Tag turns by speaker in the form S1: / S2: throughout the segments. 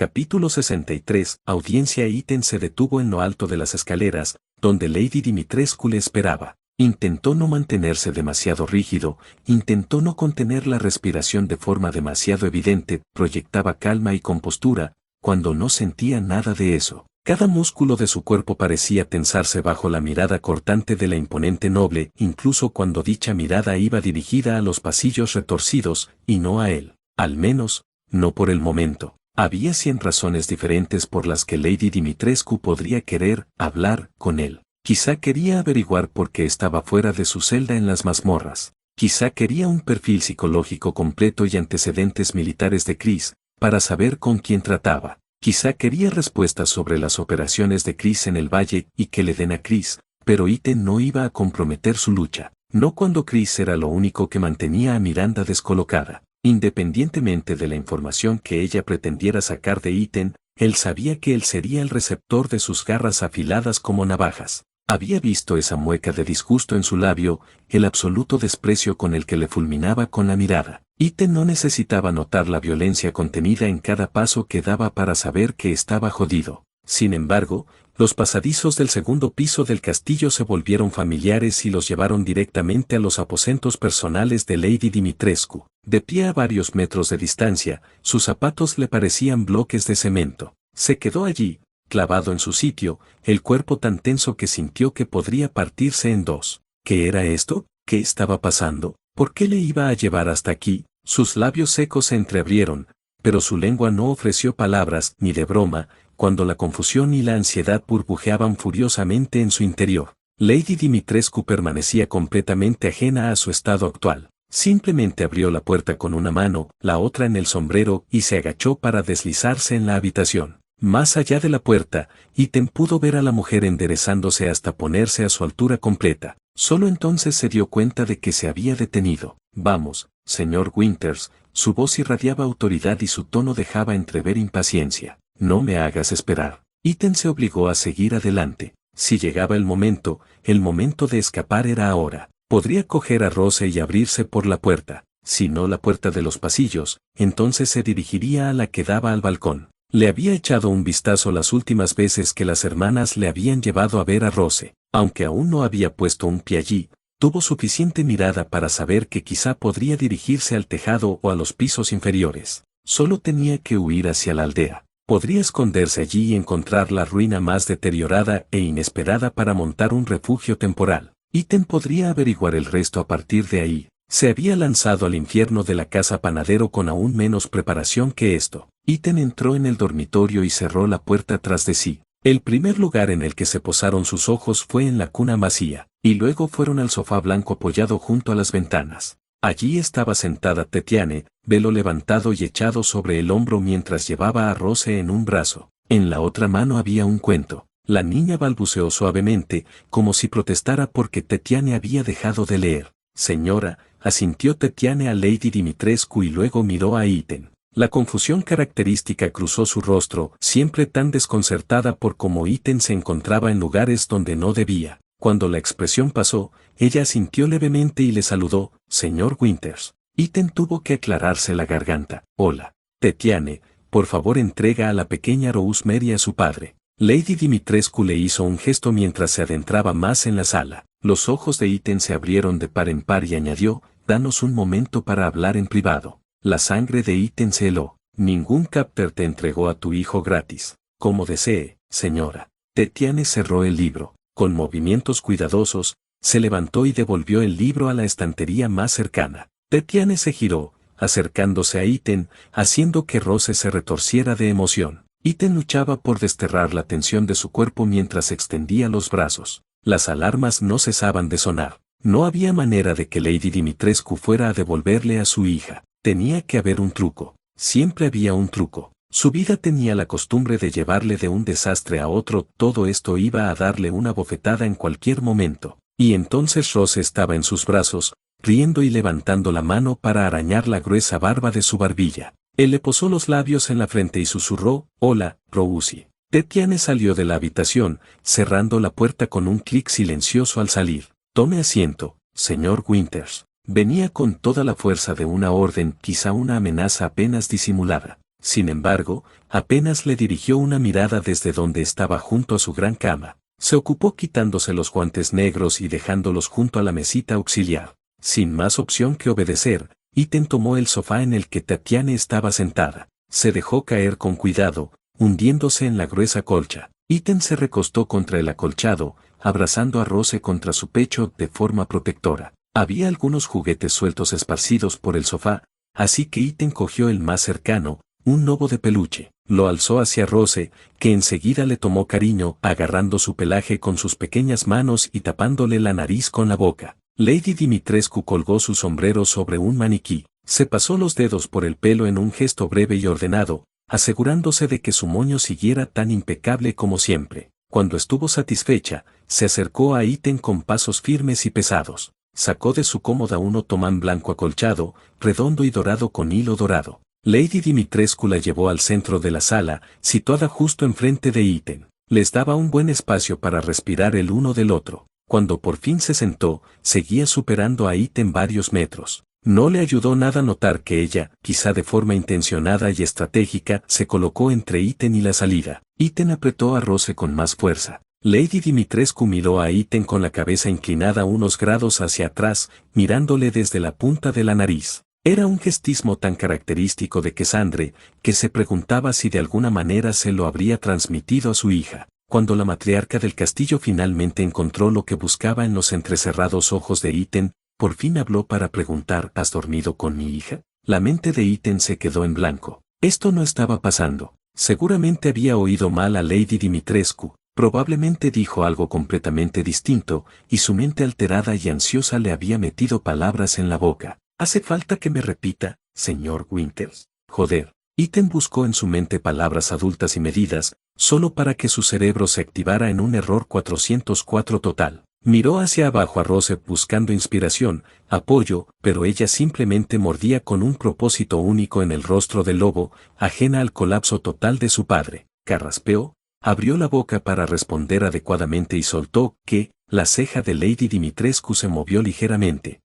S1: Capítulo 63. Audiencia. Iten se detuvo en lo alto de las escaleras, donde Lady Dimitrescu le esperaba. Intentó no mantenerse demasiado rígido, intentó no contener la respiración de forma demasiado evidente, proyectaba calma y compostura, cuando no sentía nada de eso. Cada músculo de su cuerpo parecía tensarse bajo la mirada cortante de la imponente noble, incluso cuando dicha mirada iba dirigida a los pasillos retorcidos, y no a él. Al menos, no por el momento. Había 100 razones diferentes por las que Lady Dimitrescu podría querer hablar con él. Quizá quería averiguar por qué estaba fuera de su celda en las mazmorras. Quizá quería un perfil psicológico completo y antecedentes militares de Chris, para saber con quién trataba. Quizá quería respuestas sobre las operaciones de Chris en el valle y que le den a Chris, pero Iten no iba a comprometer su lucha. No cuando Chris era lo único que mantenía a Miranda descolocada. Independientemente de la información que ella pretendiera sacar de Iten, él sabía que él sería el receptor de sus garras afiladas como navajas. Había visto esa mueca de disgusto en su labio, el absoluto desprecio con el que le fulminaba con la mirada. Iten no necesitaba notar la violencia contenida en cada paso que daba para saber que estaba jodido. Sin embargo, los pasadizos del segundo piso del castillo se volvieron familiares y los llevaron directamente a los aposentos personales de Lady Dimitrescu. De pie a varios metros de distancia, sus zapatos le parecían bloques de cemento. Se quedó allí, clavado en su sitio, el cuerpo tan tenso que sintió que podría partirse en dos. ¿Qué era esto? ¿Qué estaba pasando? ¿Por qué le iba a llevar hasta aquí? Sus labios secos se entreabrieron, pero su lengua no ofreció palabras, ni de broma, cuando la confusión y la ansiedad burbujeaban furiosamente en su interior. Lady Dimitrescu permanecía completamente ajena a su estado actual. Simplemente abrió la puerta con una mano, la otra en el sombrero, y se agachó para deslizarse en la habitación. Más allá de la puerta, Iten pudo ver a la mujer enderezándose hasta ponerse a su altura completa. Solo entonces se dio cuenta de que se había detenido. Vamos, señor Winters, su voz irradiaba autoridad y su tono dejaba entrever impaciencia. No me hagas esperar. Iten se obligó a seguir adelante. Si llegaba el momento de escapar era ahora. Podría coger a Rose y abrirse por la puerta. Si no la puerta de los pasillos, entonces se dirigiría a la que daba al balcón. Le había echado un vistazo las últimas veces que las hermanas le habían llevado a ver a Rose. Aunque aún no había puesto un pie allí, tuvo suficiente mirada para saber que quizá podría dirigirse al tejado o a los pisos inferiores. Solo tenía que huir hacia la aldea. Podría esconderse allí y encontrar la ruina más deteriorada e inesperada para montar un refugio temporal. Iten podría averiguar el resto a partir de ahí. Se había lanzado al infierno de la casa panadero con aún menos preparación que esto. Iten entró en el dormitorio y cerró la puerta tras de sí. El primer lugar en el que se posaron sus ojos fue en la cuna vacía, y luego fueron al sofá blanco apoyado junto a las ventanas. Allí estaba sentada Tetiane, velo levantado y echado sobre el hombro mientras llevaba a Rose en un brazo. En la otra mano había un cuento. La niña balbuceó suavemente, como si protestara porque Tetiane había dejado de leer. Señora, asintió Tetiane a Lady Dimitrescu y luego miró a Iten. La confusión característica cruzó su rostro, siempre tan desconcertada por cómo Iten se encontraba en lugares donde no debía. Cuando la expresión pasó, ella asintió levemente y le saludó, señor Winters. Iten tuvo que aclararse la garganta. Hola, Tetiane, por favor entrega a la pequeña Rosemary a su padre. Lady Dimitrescu le hizo un gesto mientras se adentraba más en la sala. Los ojos de Iten se abrieron de par en par y añadió, danos un momento para hablar en privado. La sangre de Iten se heló. Ningún captor te entregó a tu hijo gratis. Como desee, señora. Tetiane cerró el libro. Con movimientos cuidadosos, se levantó y devolvió el libro a la estantería más cercana. Tetiane se giró, acercándose a Iten, haciendo que Rose se retorciera de emoción. Iten luchaba por desterrar la tensión de su cuerpo mientras extendía los brazos. Las alarmas no cesaban de sonar. No había manera de que Lady Dimitrescu fuera a devolverle a su hija. Tenía que haber un truco. Siempre había un truco. Su vida tenía la costumbre de llevarle de un desastre a otro. Todo esto iba a darle una bofetada en cualquier momento. Y entonces Rose estaba en sus brazos, riendo y levantando la mano para arañar la gruesa barba de su barbilla. Él le posó los labios en la frente y susurró, hola, Rosie. Tetiane salió de la habitación, cerrando la puerta con un clic silencioso al salir. Tome asiento, señor Winters. Venía con toda la fuerza de una orden, quizá una amenaza apenas disimulada. Sin embargo, apenas le dirigió una mirada desde donde estaba junto a su gran cama. Se ocupó quitándose los guantes negros y dejándolos junto a la mesita auxiliar. Sin más opción que obedecer, Ethan tomó el sofá en el que Tatiana estaba sentada. Se dejó caer con cuidado, hundiéndose en la gruesa colcha. Ethan se recostó contra el acolchado, abrazando a Rose contra su pecho de forma protectora. Había algunos juguetes sueltos esparcidos por el sofá, así que Ethan cogió el más cercano, un lobo de peluche. Lo alzó hacia Rose, que enseguida le tomó cariño, agarrando su pelaje con sus pequeñas manos y tapándole la nariz con la boca. Lady Dimitrescu colgó su sombrero sobre un maniquí. Se pasó los dedos por el pelo en un gesto breve y ordenado, asegurándose de que su moño siguiera tan impecable como siempre. Cuando estuvo satisfecha, se acercó a Ethan con pasos firmes y pesados. Sacó de su cómoda un otomán blanco acolchado, redondo y dorado con hilo dorado. Lady Dimitrescu la llevó al centro de la sala, situada justo enfrente de Ethan. Les daba un buen espacio para respirar el uno del otro. Cuando por fin se sentó, seguía superando a Ethan varios metros. No le ayudó nada notar que ella, quizá de forma intencionada y estratégica, se colocó entre Ethan y la salida. Ethan apretó a Rose con más fuerza. Lady Dimitrescu miró a Ethan con la cabeza inclinada unos grados hacia atrás, mirándole desde la punta de la nariz. Era un gestismo tan característico de Cassandre, que se preguntaba si de alguna manera se lo habría transmitido a su hija. Cuando la matriarca del castillo finalmente encontró lo que buscaba en los entrecerrados ojos de Ethan, por fin habló para preguntar: ¿has dormido con mi hija? La mente de Ethan se quedó en blanco. Esto no estaba pasando. Seguramente había oído mal a Lady Dimitrescu, probablemente dijo algo completamente distinto, y su mente alterada y ansiosa le había metido palabras en la boca. ¿Hace falta que me repita, señor Winters? Joder. Ethan buscó en su mente palabras adultas y medidas, solo para que su cerebro se activara en un error 404 total. Miró hacia abajo a Rose buscando inspiración, apoyo, pero ella simplemente mordía con un propósito único en el rostro del lobo, ajena al colapso total de su padre. Carraspeó, abrió la boca para responder adecuadamente y soltó que la ceja de Lady Dimitrescu se movió ligeramente.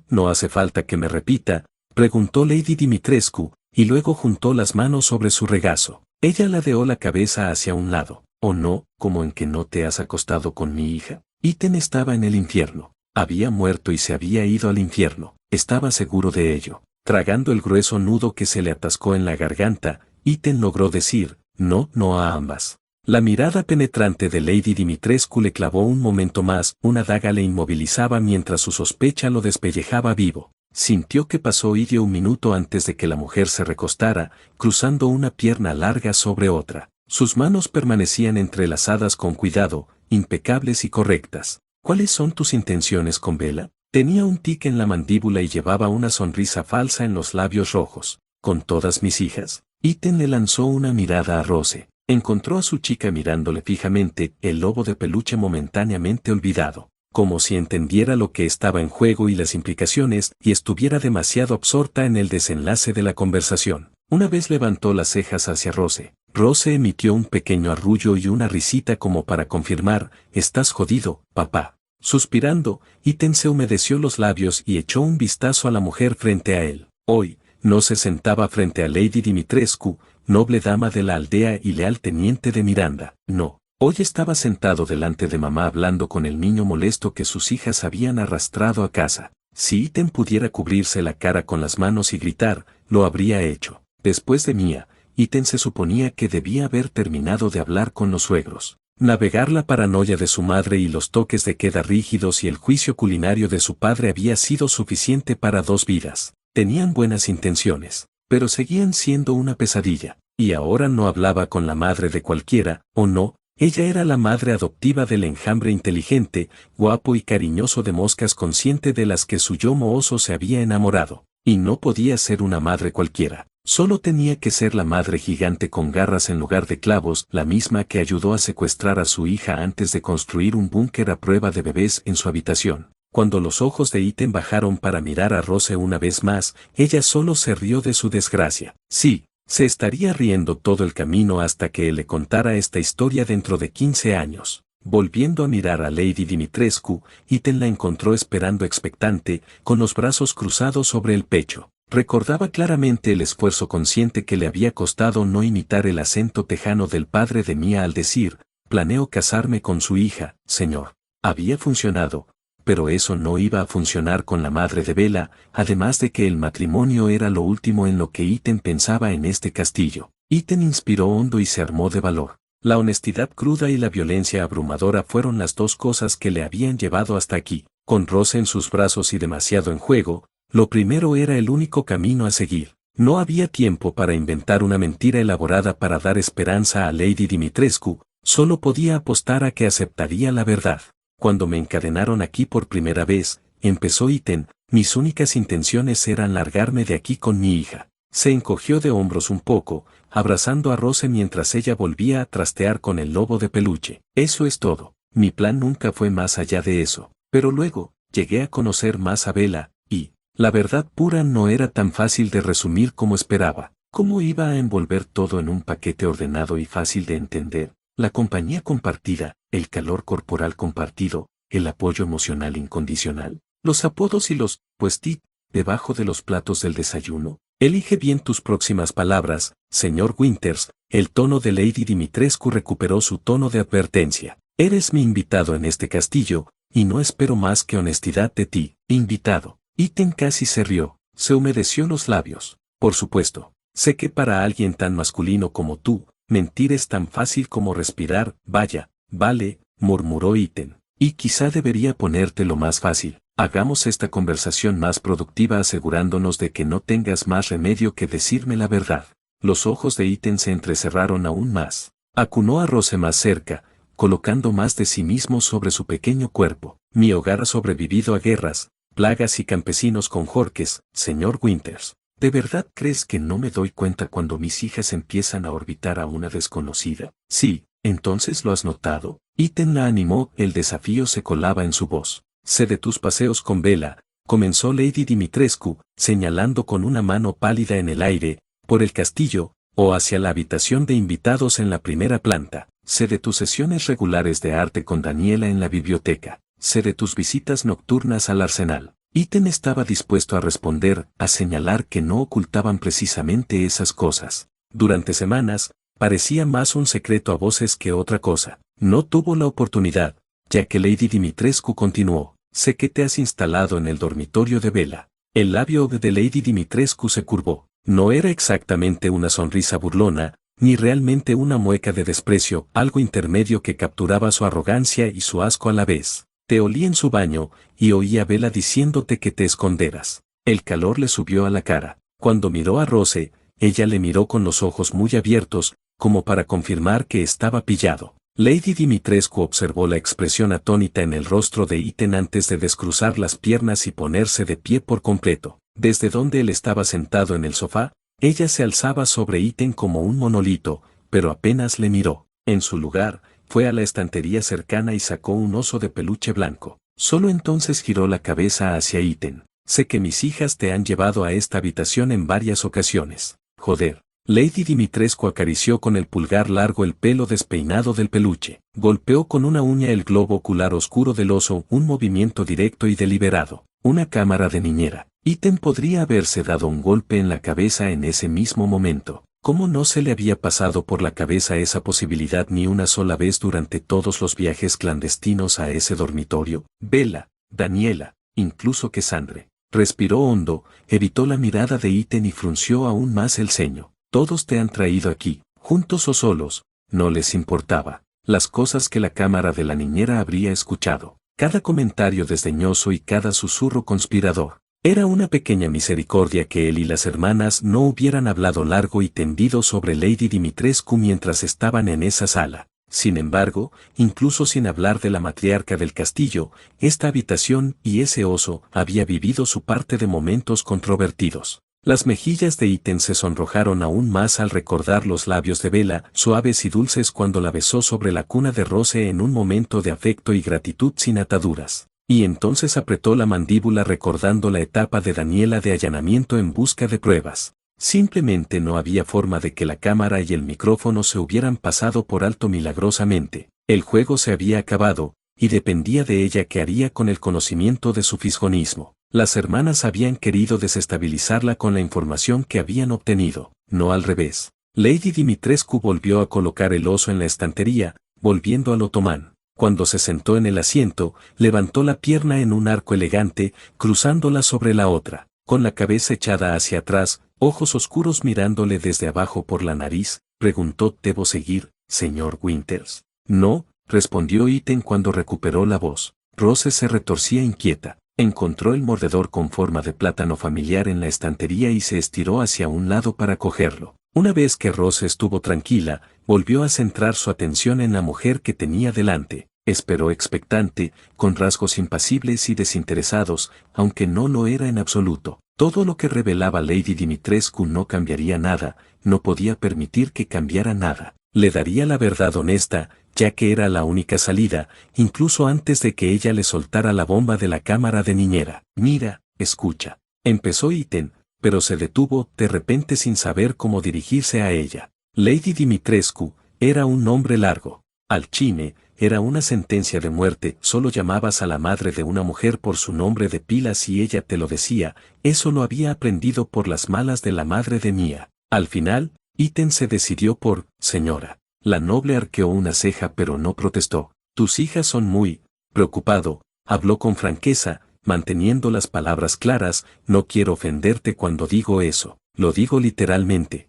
S1: No hace falta que me repita, preguntó Lady Dimitrescu, y luego juntó las manos sobre su regazo. Ella ladeó la cabeza hacia un lado. ¿O no, como en que no te has acostado con mi hija? Ethan estaba en el infierno. Había muerto y se había ido al infierno. Estaba seguro de ello. Tragando el grueso nudo que se le atascó en la garganta, Ethan logró decir: no a ambas. La mirada penetrante de Lady Dimitrescu le clavó un momento más, una daga le inmovilizaba mientras su sospecha lo despellejaba vivo. Sintió que pasó idio un minuto antes de que la mujer se recostara, cruzando una pierna larga sobre otra. Sus manos permanecían entrelazadas con cuidado, impecables y correctas. ¿Cuáles son tus intenciones con Bella? Tenía un tic en la mandíbula y llevaba una sonrisa falsa en los labios rojos. ¿Con todas mis hijas? Ethan le lanzó una mirada a Rose. Encontró a su chica mirándole fijamente, el lobo de peluche momentáneamente olvidado. Como si entendiera lo que estaba en juego y las implicaciones, y estuviera demasiado absorta en el desenlace de la conversación. Una vez levantó las cejas hacia Rose. Rose emitió un pequeño arrullo y una risita como para confirmar: estás jodido, papá. Suspirando, Ethan se humedeció los labios y echó un vistazo a la mujer frente a él. Hoy, no se sentaba frente a Lady Dimitrescu, noble dama de la aldea y leal teniente de Miranda. No. Hoy estaba sentado delante de mamá hablando con el niño molesto que sus hijas habían arrastrado a casa. Si Ethan pudiera cubrirse la cara con las manos y gritar, lo habría hecho. Después de Mía, Ethan se suponía que debía haber terminado de hablar con los suegros. Navegar la paranoia de su madre y los toques de queda rígidos y el juicio culinario de su padre había sido suficiente para 2 vidas. Tenían buenas intenciones, pero seguían siendo una pesadilla. Y ahora no hablaba con la madre de cualquiera, ¿o no? Ella era la madre adoptiva del enjambre inteligente, guapo y cariñoso de moscas, consciente de las que su yo mohoso se había enamorado. Y no podía ser una madre cualquiera. Solo tenía que ser la madre gigante con garras en lugar de clavos, la misma que ayudó a secuestrar a su hija antes de construir un búnker a prueba de bebés en su habitación. Cuando los ojos de Ethan bajaron para mirar a Rose una vez más, ella solo se rió de su desgracia. Sí, se estaría riendo todo el camino hasta que él le contara esta historia dentro de 15 años. Volviendo a mirar a Lady Dimitrescu, Ethan la encontró esperando expectante, con los brazos cruzados sobre el pecho. Recordaba claramente el esfuerzo consciente que le había costado no imitar el acento tejano del padre de Mia al decir, planeo casarme con su hija, señor. Había funcionado, pero eso no iba a funcionar con la madre de Bella, además de que el matrimonio era lo último en lo que Ethan pensaba en este castillo. Ethan inspiró hondo y se armó de valor. La honestidad cruda y la violencia abrumadora fueron las dos cosas que le habían llevado hasta aquí. Con Rose en sus brazos y demasiado en juego, lo primero era el único camino a seguir. No había tiempo para inventar una mentira elaborada para dar esperanza a Lady Dimitrescu, solo podía apostar a que aceptaría la verdad. Cuando me encadenaron aquí por primera vez, empezó Ethan, mis únicas intenciones eran largarme de aquí con mi hija. Se encogió de hombros un poco, abrazando a Rose mientras ella volvía a trastear con el lobo de peluche. Eso es todo. Mi plan nunca fue más allá de eso. Pero luego, llegué a conocer más a Bella, y, la verdad pura no era tan fácil de resumir como esperaba. ¿Cómo iba a envolver todo en un paquete ordenado y fácil de entender? La compañía compartida, el calor corporal compartido, el apoyo emocional incondicional, los apodos y los post-it debajo de los platos del desayuno. Elige bien tus próximas palabras, señor Winters. El tono de Lady Dimitrescu recuperó su tono de advertencia. Eres mi invitado en este castillo, y no espero más que honestidad de ti, invitado. Ethan casi se rió, se humedeció los labios. Por supuesto, sé que para alguien tan masculino como tú, mentir es tan fácil como respirar. Vaya, vale, murmuró Ethan. Y quizá debería ponértelo más fácil. Hagamos esta conversación más productiva asegurándonos de que no tengas más remedio que decirme la verdad. Los ojos de Ethan se entrecerraron aún más. Acunó a Rose más cerca, colocando más de sí mismo sobre su pequeño cuerpo. Mi hogar ha sobrevivido a guerras, plagas y campesinos conjorques, señor Winters. ¿De verdad crees que no me doy cuenta cuando mis hijas empiezan a orbitar a una desconocida? Sí, entonces lo has notado. Ethan la animó, el desafío se colaba en su voz. Sé de tus paseos con Bella, comenzó Lady Dimitrescu, señalando con una mano pálida en el aire, por el castillo, o hacia la habitación de invitados en la primera planta. Sé de tus sesiones regulares de arte con Daniela en la biblioteca. Sé de tus visitas nocturnas al arsenal. Ethan estaba dispuesto a responder, a señalar que no ocultaban precisamente esas cosas. Durante semanas, parecía más un secreto a voces que otra cosa. No tuvo la oportunidad, ya que Lady Dimitrescu continuó. Sé que te has instalado en el dormitorio de Bella. El labio de Lady Dimitrescu se curvó. No era exactamente una sonrisa burlona, ni realmente una mueca de desprecio, algo intermedio que capturaba su arrogancia y su asco a la vez. Te olí en su baño, y oí a Bella diciéndote que te esconderas. El calor le subió a la cara. Cuando miró a Rose, ella le miró con los ojos muy abiertos, como para confirmar que estaba pillado. Lady Dimitrescu observó la expresión atónita en el rostro de Ethan antes de descruzar las piernas y ponerse de pie por completo. Desde donde él estaba sentado en el sofá, ella se alzaba sobre Ethan como un monolito, pero apenas le miró. En su lugar, fue a la estantería cercana y sacó un oso de peluche blanco. Solo entonces giró la cabeza hacia Ethan. Sé que mis hijas te han llevado a esta habitación en varias ocasiones. Joder. Lady Dimitrescu acarició con el pulgar largo el pelo despeinado del peluche. Golpeó con una uña el globo ocular oscuro del oso, un movimiento directo y deliberado. Una cámara de niñera. Ethan podría haberse dado un golpe en la cabeza en ese mismo momento. ¿Cómo no se le había pasado por la cabeza esa posibilidad ni una sola vez durante todos los viajes clandestinos a ese dormitorio? Bella, Daniela, incluso Cassandre. Respiró hondo, evitó la mirada de Ethan y frunció aún más el ceño. Todos te han traído aquí, juntos o solos, no les importaba. Las cosas que la cámara de la niñera habría escuchado. Cada comentario desdeñoso y cada susurro conspirador. Era una pequeña misericordia que él y las hermanas no hubieran hablado largo y tendido sobre Lady Dimitrescu mientras estaban en esa sala. Sin embargo, incluso sin hablar de la matriarca del castillo, esta habitación y ese oso había vivido su parte de momentos controvertidos. Las mejillas de Ethan se sonrojaron aún más al recordar los labios de Bella, suaves y dulces cuando la besó sobre la cuna de Rose en un momento de afecto y gratitud sin ataduras. Y entonces apretó la mandíbula recordando la etapa de Daniela de allanamiento en busca de pruebas. Simplemente no había forma de que la cámara y el micrófono se hubieran pasado por alto milagrosamente. El juego se había acabado, y dependía de ella qué haría con el conocimiento de su fisgonismo. Las hermanas habían querido desestabilizarla con la información que habían obtenido, no al revés. Lady Dimitrescu volvió a colocar el oso en la estantería, volviendo al otomán. Cuando se sentó en el asiento, levantó la pierna en un arco elegante, cruzándola sobre la otra, con la cabeza echada hacia atrás, ojos oscuros mirándole desde abajo por la nariz, preguntó: ¿Debo seguir, señor Winters? No, respondió Iten cuando recuperó la voz. Rose se retorcía inquieta. Encontró el mordedor con forma de plátano familiar en la estantería y se estiró hacia un lado para cogerlo. Una vez que Rose estuvo tranquila, volvió a centrar su atención en la mujer que tenía delante. Esperó expectante, con rasgos impasibles y desinteresados, aunque no lo era en absoluto. Todo lo que revelaba Lady Dimitrescu no cambiaría nada, no podía permitir que cambiara nada. Le daría la verdad honesta, ya que era la única salida, incluso antes de que ella le soltara la bomba de la cámara de niñera. Mira, escucha. Empezó Iten, pero se detuvo de repente sin saber cómo dirigirse a ella. Lady Dimitrescu era un nombre largo. Alchine era una sentencia de muerte. Solo llamabas a la madre de una mujer por su nombre de pila si ella te lo decía. Eso lo había aprendido por las malas de la madre de Mia. Al final, Iten se decidió por señora. La noble arqueó una ceja pero no protestó. Tus hijas son muy preocupado, habló con franqueza, manteniendo las palabras claras. No quiero ofenderte cuando digo eso, lo digo literalmente.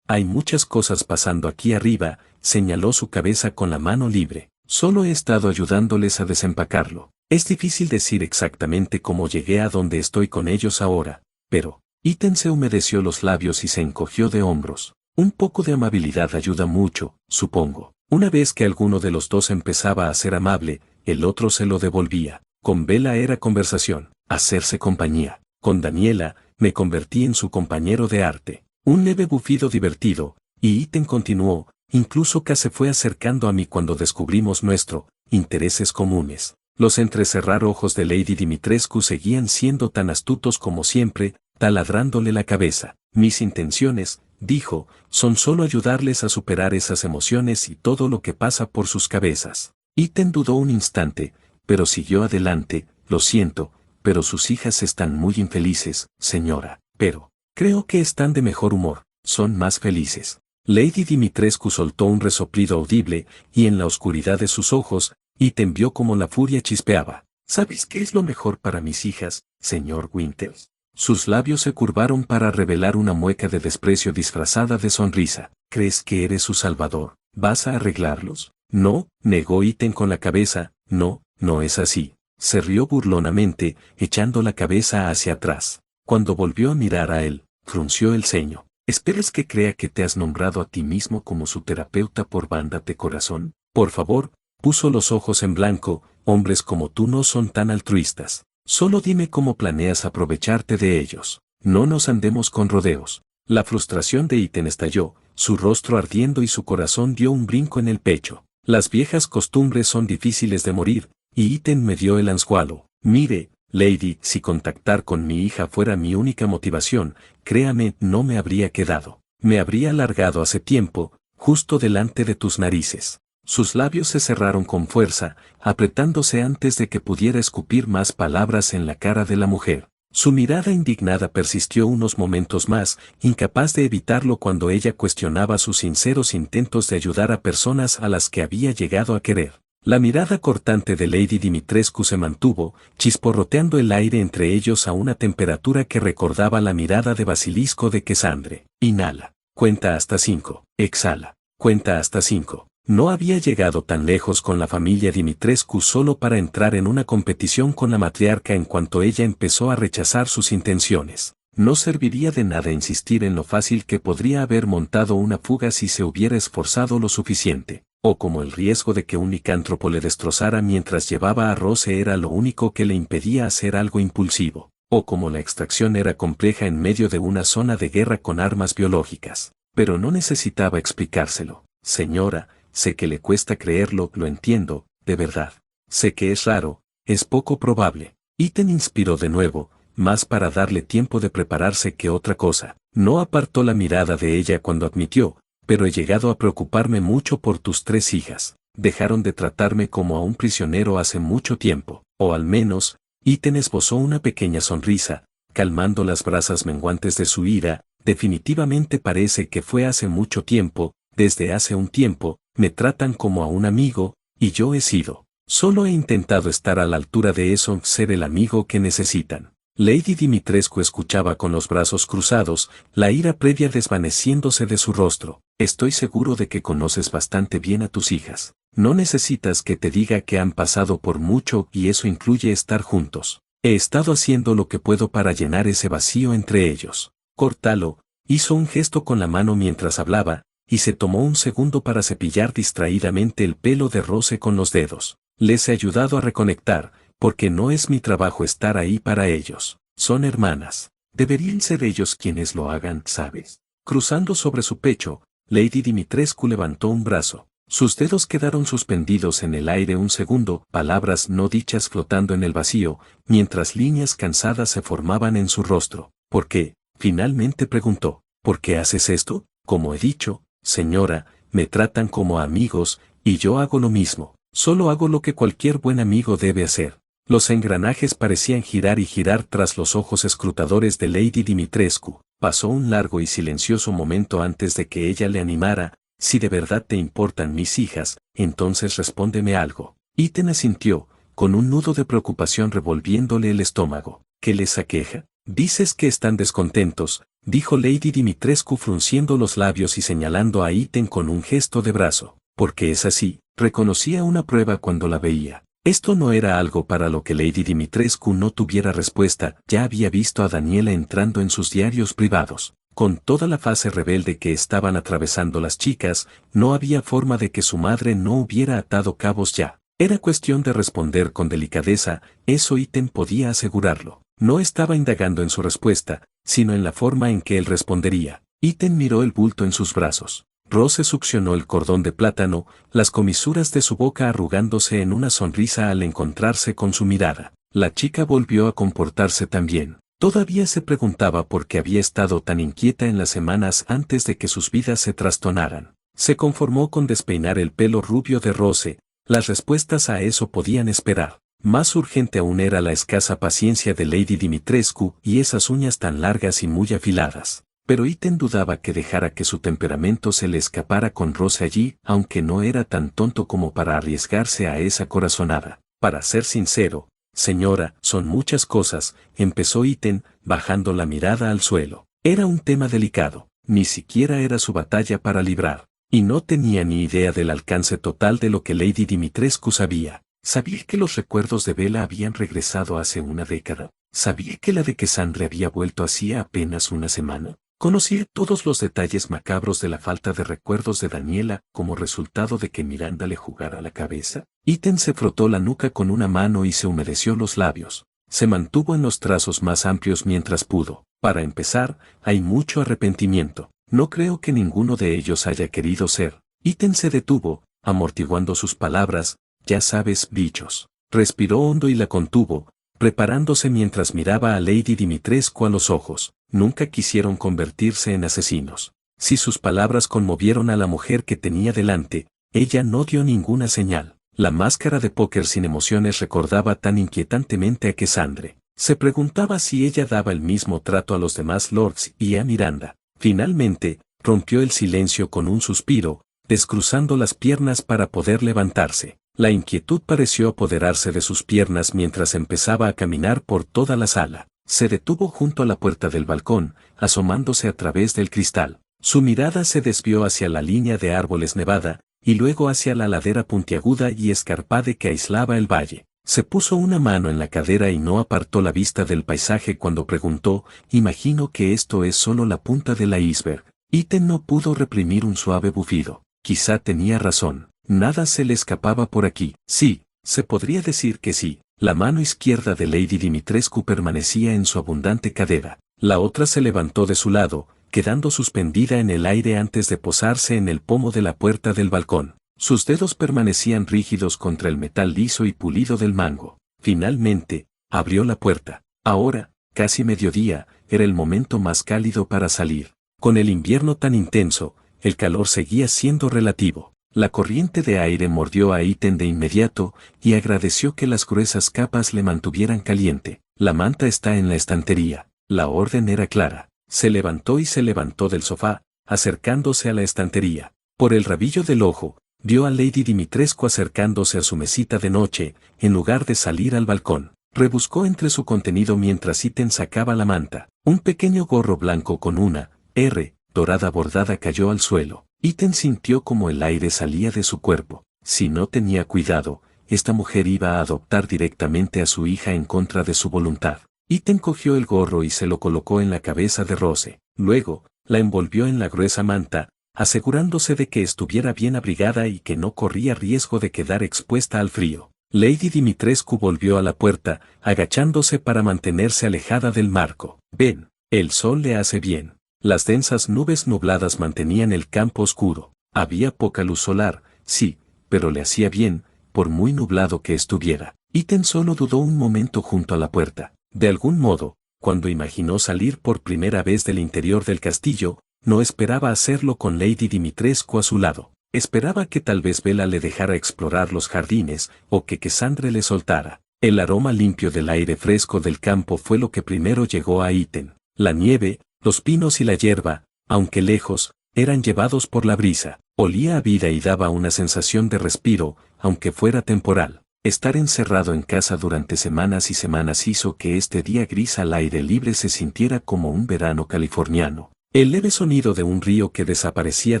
S1: Hay muchas cosas pasando aquí arriba, señaló su cabeza con la mano libre. Solo he estado ayudándoles a desempacarlo. Es difícil decir exactamente cómo llegué a donde estoy con ellos ahora, pero Iten se humedeció los labios y se encogió de hombros. Un poco de amabilidad ayuda mucho, supongo. Una vez que alguno de los dos empezaba a ser amable, el otro se lo devolvía. Con Bella era conversación, hacerse compañía. Con Daniela, me convertí en su compañero de arte. Un leve bufido divertido, y Iten continuó, incluso K se fue acercando a mí cuando descubrimos nuestro intereses comunes. Los entrecerrar ojos de Lady Dimitrescu seguían siendo tan astutos como siempre, taladrándole la cabeza. Mis intenciones, dijo, son solo ayudarles a superar esas emociones y todo lo que pasa por sus cabezas. Iten dudó un instante, pero siguió adelante. Lo siento, pero sus hijas están muy infelices, señora. Pero creo que están de mejor humor, son más felices. Lady Dimitrescu soltó un resoplido audible, y en la oscuridad de sus ojos, Iten vio como la furia chispeaba. ¿Sabes qué es lo mejor para mis hijas, señor Winters? Sus labios se curvaron para revelar una mueca de desprecio disfrazada de sonrisa. ¿Crees que eres su salvador? ¿Vas a arreglarlos? No, negó Iten con la cabeza. No, no es así. Se rió burlonamente, echando la cabeza hacia atrás. Cuando volvió a mirar a él, frunció el ceño. ¿Esperas que crea que te has nombrado a ti mismo como su terapeuta por banda de corazón? Por favor, puso los ojos en blanco. Hombres como tú no son tan altruistas. Solo dime cómo planeas aprovecharte de ellos. No nos andemos con rodeos. La frustración de Iten estalló, su rostro ardiendo y su corazón dio un brinco en el pecho. Las viejas costumbres son difíciles de morir, y Iten me dio el anzuelo. Mire, Lady, si contactar con mi hija fuera mi única motivación, créame, no me habría quedado. Me habría largado hace tiempo, justo delante de tus narices. Sus labios se cerraron con fuerza, apretándose antes de que pudiera escupir más palabras en la cara de la mujer. Su mirada indignada persistió unos momentos más, incapaz de evitarlo cuando ella cuestionaba sus sinceros intentos de ayudar a personas a las que había llegado a querer. La mirada cortante de Lady Dimitrescu se mantuvo, chisporroteando el aire entre ellos a una temperatura que recordaba la mirada de basilisco de Cassandre. Inhala. Cuenta hasta 5. Exhala. Cuenta hasta 5. No había llegado tan lejos con la familia Dimitrescu solo para entrar en una competición con la matriarca en cuanto ella empezó a rechazar sus intenciones. No serviría de nada insistir en lo fácil que podría haber montado una fuga si se hubiera esforzado lo suficiente, o como el riesgo de que un licántropo le destrozara mientras llevaba a Rose era lo único que le impedía hacer algo impulsivo, o como la extracción era compleja en medio de una zona de guerra con armas biológicas. Pero no necesitaba explicárselo. Señora, sé que le cuesta creerlo, lo entiendo, de verdad. Sé que es raro, es poco probable. Iten inspiró de nuevo, más para darle tiempo de prepararse que otra cosa. No apartó la mirada de ella cuando admitió, pero he llegado a preocuparme mucho por tus 3 hijas. dejaron de tratarme como a un prisionero hace mucho tiempo, o al menos, Iten esbozó una pequeña sonrisa, calmando las brasas menguantes de su ira. Definitivamente parece que fue hace mucho tiempo, desde hace un tiempo, me tratan como a un amigo, y yo he sido. Solo he intentado estar a la altura de eso, ser el amigo que necesitan. Lady Dimitrescu escuchaba con los brazos cruzados, la ira previa desvaneciéndose de su rostro. Estoy seguro de que conoces bastante bien a tus hijas. No necesitas que te diga que han pasado por mucho y eso incluye estar juntos. He estado haciendo lo que puedo para llenar ese vacío entre ellos. Cortalo, hizo un gesto con la mano mientras hablaba, y se tomó un segundo para cepillar distraídamente el pelo de Rose con los dedos. Les he ayudado a reconectar, porque no es mi trabajo estar ahí para ellos. Son hermanas. Deberían ser ellos quienes lo hagan, ¿sabes? Cruzando sobre su pecho, Lady Dimitrescu levantó un brazo. Sus dedos quedaron suspendidos en el aire un segundo, palabras no dichas flotando en el vacío, mientras líneas cansadas se formaban en su rostro. ¿Por qué? Finalmente preguntó. ¿Por qué haces esto? Como he dicho, señora, me tratan como a amigos, y yo hago lo mismo. Solo hago lo que cualquier buen amigo debe hacer. Los engranajes parecían girar y girar tras los ojos escrutadores de Lady Dimitrescu. Pasó un largo y silencioso momento antes de que ella le animara. Si de verdad te importan mis hijas, entonces respóndeme algo. Iten asintió, con un nudo de preocupación revolviéndole el estómago. ¿Qué les aqueja? Dices que están descontentos, dijo Lady Dimitrescu frunciendo los labios y señalando a Iten con un gesto de brazo. Porque es así, reconocía una prueba cuando la veía. Esto no era algo para lo que Lady Dimitrescu no tuviera respuesta. Ya había visto a Daniela entrando en sus diarios privados. Con toda la fase rebelde que estaban atravesando las chicas, no había forma de que su madre no hubiera atado cabos ya. Era cuestión de responder con delicadeza, eso Iten podía asegurarlo. No estaba indagando en su respuesta, sino en la forma en que él respondería. Iten miró el bulto en sus brazos. Rose succionó el cordón de plátano, las comisuras de su boca arrugándose en una sonrisa al encontrarse con su mirada. La chica volvió a comportarse también. Todavía se preguntaba por qué había estado tan inquieta en las semanas antes de que sus vidas se trastornaran. Se conformó con despeinar el pelo rubio de Rose. Las respuestas a eso podían esperar. Más urgente aún era la escasa paciencia de Lady Dimitrescu y esas uñas tan largas y muy afiladas. Pero Iten dudaba que dejara que su temperamento se le escapara con Rose allí, aunque no era tan tonto como para arriesgarse a esa corazonada. Para ser sincero, señora, son muchas cosas, empezó Iten, bajando la mirada al suelo. Era un tema delicado, ni siquiera era su batalla para librar, y no tenía ni idea del alcance total de lo que Lady Dimitrescu sabía. Sabía que los recuerdos de Bella habían regresado hace una década. Sabía que la de Cassandra había vuelto hacía apenas una semana. Conocía todos los detalles macabros de la falta de recuerdos de Daniela como resultado de que Miranda le jugara la cabeza. Iten se frotó la nuca con una mano y se humedeció los labios. Se mantuvo en los trazos más amplios mientras pudo. Para empezar, hay mucho arrepentimiento. No creo que ninguno de ellos haya querido ser. Iten se detuvo, amortiguando sus palabras. Ya sabes, bichos. Respiró hondo y la contuvo, preparándose mientras miraba a Lady Dimitrescu a los ojos. Nunca quisieron convertirse en asesinos. Si sus palabras conmovieron a la mujer que tenía delante, ella no dio ninguna señal. La máscara de póker sin emociones recordaba tan inquietantemente a Cassandra. Se preguntaba si ella daba el mismo trato a los demás lords y a Miranda. Finalmente, rompió el silencio con un suspiro, descruzando las piernas para poder levantarse. La inquietud pareció apoderarse de sus piernas mientras empezaba a caminar por toda la sala. Se detuvo junto a la puerta del balcón, asomándose a través del cristal. Su mirada se desvió hacia la línea de árboles nevada, y luego hacia la ladera puntiaguda y escarpada que aislaba el valle. Se puso una mano en la cadera y no apartó la vista del paisaje cuando preguntó, imagino que esto es solo la punta del iceberg. Iten no pudo reprimir un suave bufido. Quizá tenía razón. Nada se le escapaba por aquí. Sí, se podría decir que sí. La mano izquierda de Lady Dimitrescu permanecía en su abundante cadera. La otra se levantó de su lado, quedando suspendida en el aire antes de posarse en el pomo de la puerta del balcón. Sus dedos permanecían rígidos contra el metal liso y pulido del mango. Finalmente, abrió la puerta. Ahora, casi mediodía, era el momento más cálido para salir. Con el invierno tan intenso, el calor seguía siendo relativo. La corriente de aire mordió a Iten de inmediato y agradeció que las gruesas capas le mantuvieran caliente. La manta está en la estantería. La orden era clara. Se levantó y se levantó del sofá, acercándose a la estantería. Por el rabillo del ojo, vio a Lady Dimitrescu acercándose a su mesita de noche, en lugar de salir al balcón. Rebuscó entre su contenido mientras Iten sacaba la manta. Un pequeño gorro blanco con una R dorada bordada cayó al suelo. Iten sintió como el aire salía de su cuerpo. Si no tenía cuidado, esta mujer iba a adoptar directamente a su hija en contra de su voluntad. Iten cogió el gorro y se lo colocó en la cabeza de Rose. Luego, la envolvió en la gruesa manta, asegurándose de que estuviera bien abrigada y que no corría riesgo de quedar expuesta al frío. Lady Dimitrescu volvió a la puerta, agachándose para mantenerse alejada del marco. Ven, el sol le hace bien. Las densas nubes nubladas mantenían el campo oscuro. Había poca luz solar, sí, pero le hacía bien, por muy nublado que estuviera. Iten solo dudó un momento junto a la puerta. De algún modo, cuando imaginó salir por primera vez del interior del castillo, no esperaba hacerlo con Lady Dimitrescu a su lado. Esperaba que tal vez Bella le dejara explorar los jardines, o que Cassandre le soltara. El aroma limpio del aire fresco del campo fue lo que primero llegó a Iten. La nieve, los pinos y la hierba, aunque lejos, eran llevados por la brisa. Olía a vida y daba una sensación de respiro, aunque fuera temporal. Estar encerrado en casa durante semanas y semanas hizo que este día gris al aire libre se sintiera como un verano californiano. El leve sonido de un río que desaparecía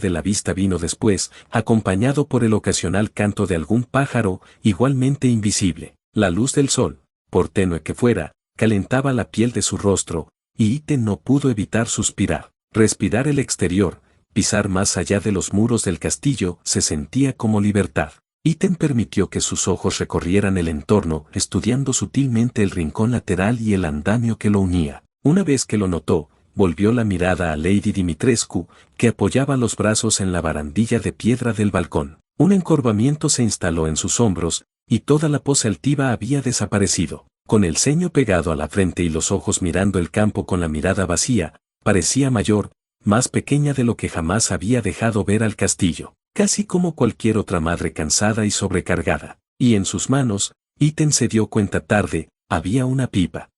S1: de la vista vino después, acompañado por el ocasional canto de algún pájaro, igualmente invisible. La luz del sol, por tenue que fuera, calentaba la piel de su rostro, y Iten no pudo evitar suspirar. Respirar el exterior, pisar más allá de los muros del castillo, se sentía como libertad. Iten permitió que sus ojos recorrieran el entorno, estudiando sutilmente el rincón lateral y el andamio que lo unía. Una vez que lo notó, volvió la mirada a Lady Dimitrescu, que apoyaba los brazos en la barandilla de piedra del balcón. Un encorvamiento se instaló en sus hombros, y toda la pose altiva había desaparecido. Con el ceño pegado a la frente y los ojos mirando el campo con la mirada vacía, parecía mayor, más pequeña de lo que jamás había dejado ver al castillo, casi como cualquier otra madre cansada y sobrecargada. Y en sus manos, Iten se dio cuenta tarde, había una pipa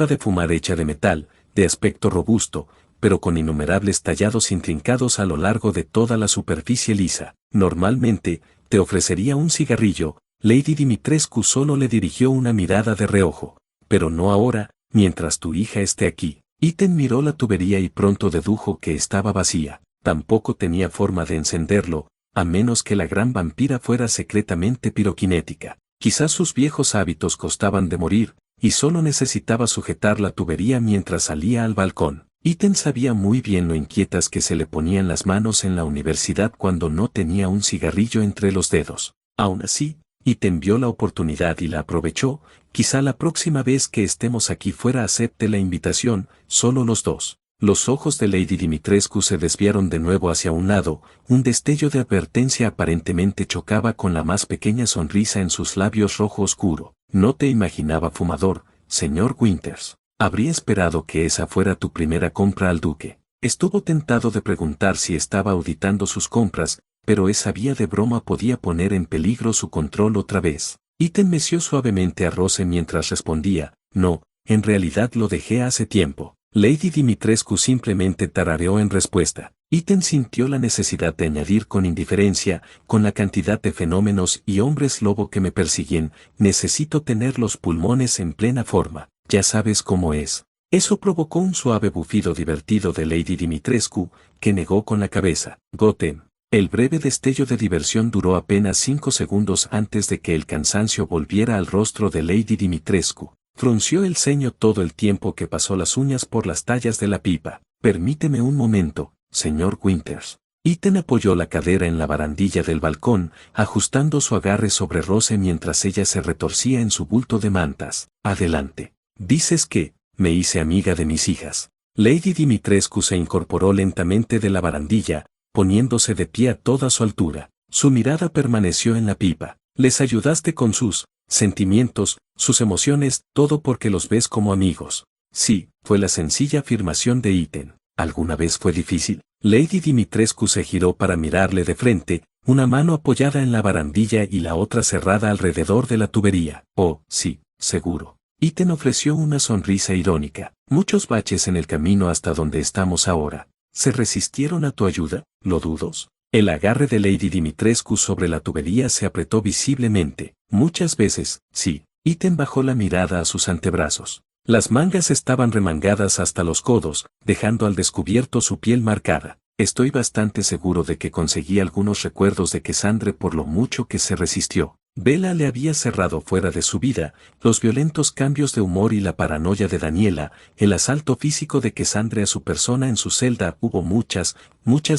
S1: de fumar hecha de metal, de aspecto robusto, pero con innumerables tallados intrincados a lo largo de toda la superficie lisa. Normalmente, te ofrecería un cigarrillo. Lady Dimitrescu solo le dirigió una mirada de reojo. Pero no ahora, mientras tu hija esté aquí. Iten miró la tubería y pronto dedujo que estaba vacía. Tampoco tenía forma de encenderlo, a menos que la gran vampira fuera secretamente piroquinética. Quizás sus viejos hábitos costaban de morir, y solo necesitaba sujetar la tubería mientras salía al balcón. Iten sabía muy bien lo inquietas que se le ponían las manos en la universidad cuando no tenía un cigarrillo entre los dedos. Aún así, Iten vio la oportunidad y la aprovechó. Quizá la próxima vez que estemos aquí fuera acepte la invitación, solo los dos. Los ojos de Lady Dimitrescu se desviaron de nuevo hacia un lado, un destello de advertencia aparentemente chocaba con la más pequeña sonrisa en sus labios rojo oscuro. No te imaginaba fumador, señor Winters. Habría esperado que esa fuera tu primera compra al duque. Estuvo tentado de preguntar si estaba auditando sus compras, pero esa vía de broma podía poner en peligro su control otra vez. Iten meció suavemente a Rose mientras respondía, no, en realidad lo dejé hace tiempo. Lady Dimitrescu simplemente tarareó en respuesta. Iten sintió la necesidad de añadir con indiferencia, con la cantidad de fenómenos y hombres lobo que me persiguen, necesito tener los pulmones en plena forma, ya sabes cómo es. Eso provocó un suave bufido divertido de Lady Dimitrescu, que negó con la cabeza. Gotham. El breve destello de diversión duró apenas 5 segundos antes de que el cansancio volviera al rostro de Lady Dimitrescu. Frunció el ceño todo el tiempo que pasó las uñas por las tallas de la pipa. Permíteme un momento, señor Winters. Iten apoyó la cadera en la barandilla del balcón, ajustando su agarre sobre Rose mientras ella se retorcía en su bulto de mantas. Adelante. Dices que, me hice amiga de mis hijas. Lady Dimitrescu se incorporó lentamente de la barandilla, poniéndose de pie a toda su altura. Su mirada permaneció en la pipa. Les ayudaste con sus sentimientos, sus emociones, todo porque los ves como amigos. Sí, fue la sencilla afirmación de Iten. ¿Alguna vez fue difícil? Lady Dimitrescu se giró para mirarle de frente, una mano apoyada en la barandilla y la otra cerrada alrededor de la tubería. Oh, sí, seguro. Ethan ofreció una sonrisa irónica. Muchos baches en el camino hasta donde estamos ahora. ¿Se resistieron a tu ayuda? ¿Lo dudas? El agarre de Lady Dimitrescu sobre la tubería se apretó visiblemente. Muchas veces, sí. Ethan bajó la mirada a sus antebrazos. Las mangas estaban remangadas hasta los codos, dejando al descubierto su piel marcada. Estoy bastante seguro de que conseguí algunos recuerdos de Cassandre por lo mucho que se resistió. Bella le había cerrado fuera de su vida, los violentos cambios de humor y la paranoia de Daniela, el asalto físico de Cassandre a su persona en su celda. Hubo muchas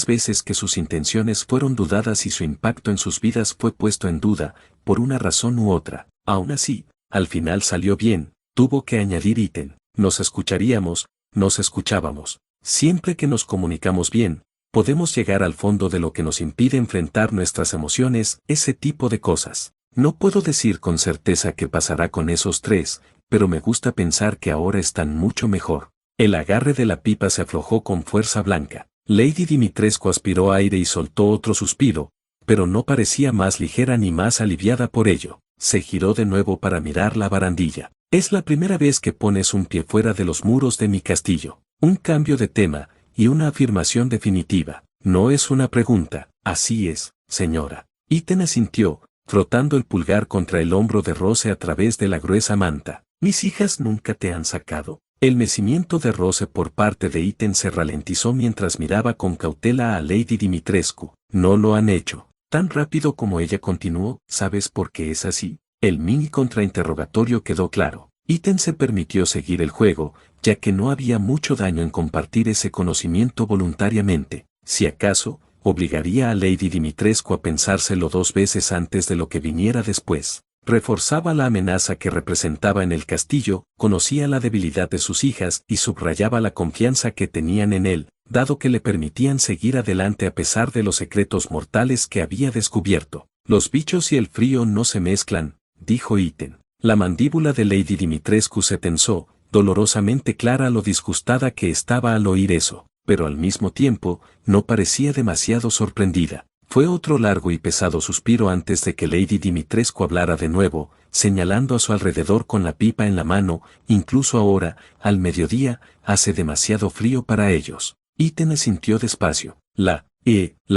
S1: veces que sus intenciones fueron dudadas y su impacto en sus vidas fue puesto en duda, por una razón u otra. Aún así, al final salió bien, tuvo que añadir Ethan. Nos escuchábamos. Siempre que nos comunicamos bien, podemos llegar al fondo de lo que nos impide enfrentar nuestras emociones, ese tipo de cosas. No puedo decir con certeza qué pasará con esos tres, pero me gusta pensar que ahora están mucho mejor. El agarre de la pipa se aflojó con fuerza blanca. Lady Dimitrescu aspiró aire y soltó otro suspiro, pero no parecía más ligera ni más aliviada por ello. Se giró de nuevo para mirar la barandilla. Es la primera vez que pones un pie fuera de los muros de mi castillo. Un cambio de tema, y una afirmación definitiva. No es una pregunta. Así es, señora. Ethan asintió, frotando el pulgar contra el hombro de Rose a través de la gruesa manta. ¿Mis hijas nunca te han sacado? El mecimiento de Rose por parte de Ethan se ralentizó mientras miraba con cautela a Lady Dimitrescu. No lo han hecho. Tan rápido como ella continuó. ¿Sabes por qué es así? El mini contrainterrogatorio quedó claro. Ethan se permitió seguir el juego, ya que no había mucho daño en compartir ese conocimiento voluntariamente. Si acaso, obligaría a Lady Dimitrescu a pensárselo 2 veces antes de lo que viniera después. Reforzaba la amenaza que representaba en el castillo, conocía la debilidad de sus hijas y subrayaba la confianza que tenían en él, dado que le permitían seguir adelante a pesar de los secretos mortales que había descubierto. Los bichos y el frío no se mezclan, dijo Ethan. La mandíbula de Lady Dimitrescu se tensó, dolorosamente clara lo disgustada que estaba al oír eso, pero al mismo tiempo, no parecía demasiado sorprendida. Fue otro largo y pesado suspiro antes de que Lady Dimitrescu hablara de nuevo, señalando a su alrededor con la pipa en la mano. Incluso ahora, al mediodía, hace demasiado frío para ellos. Ethan asintió despacio. La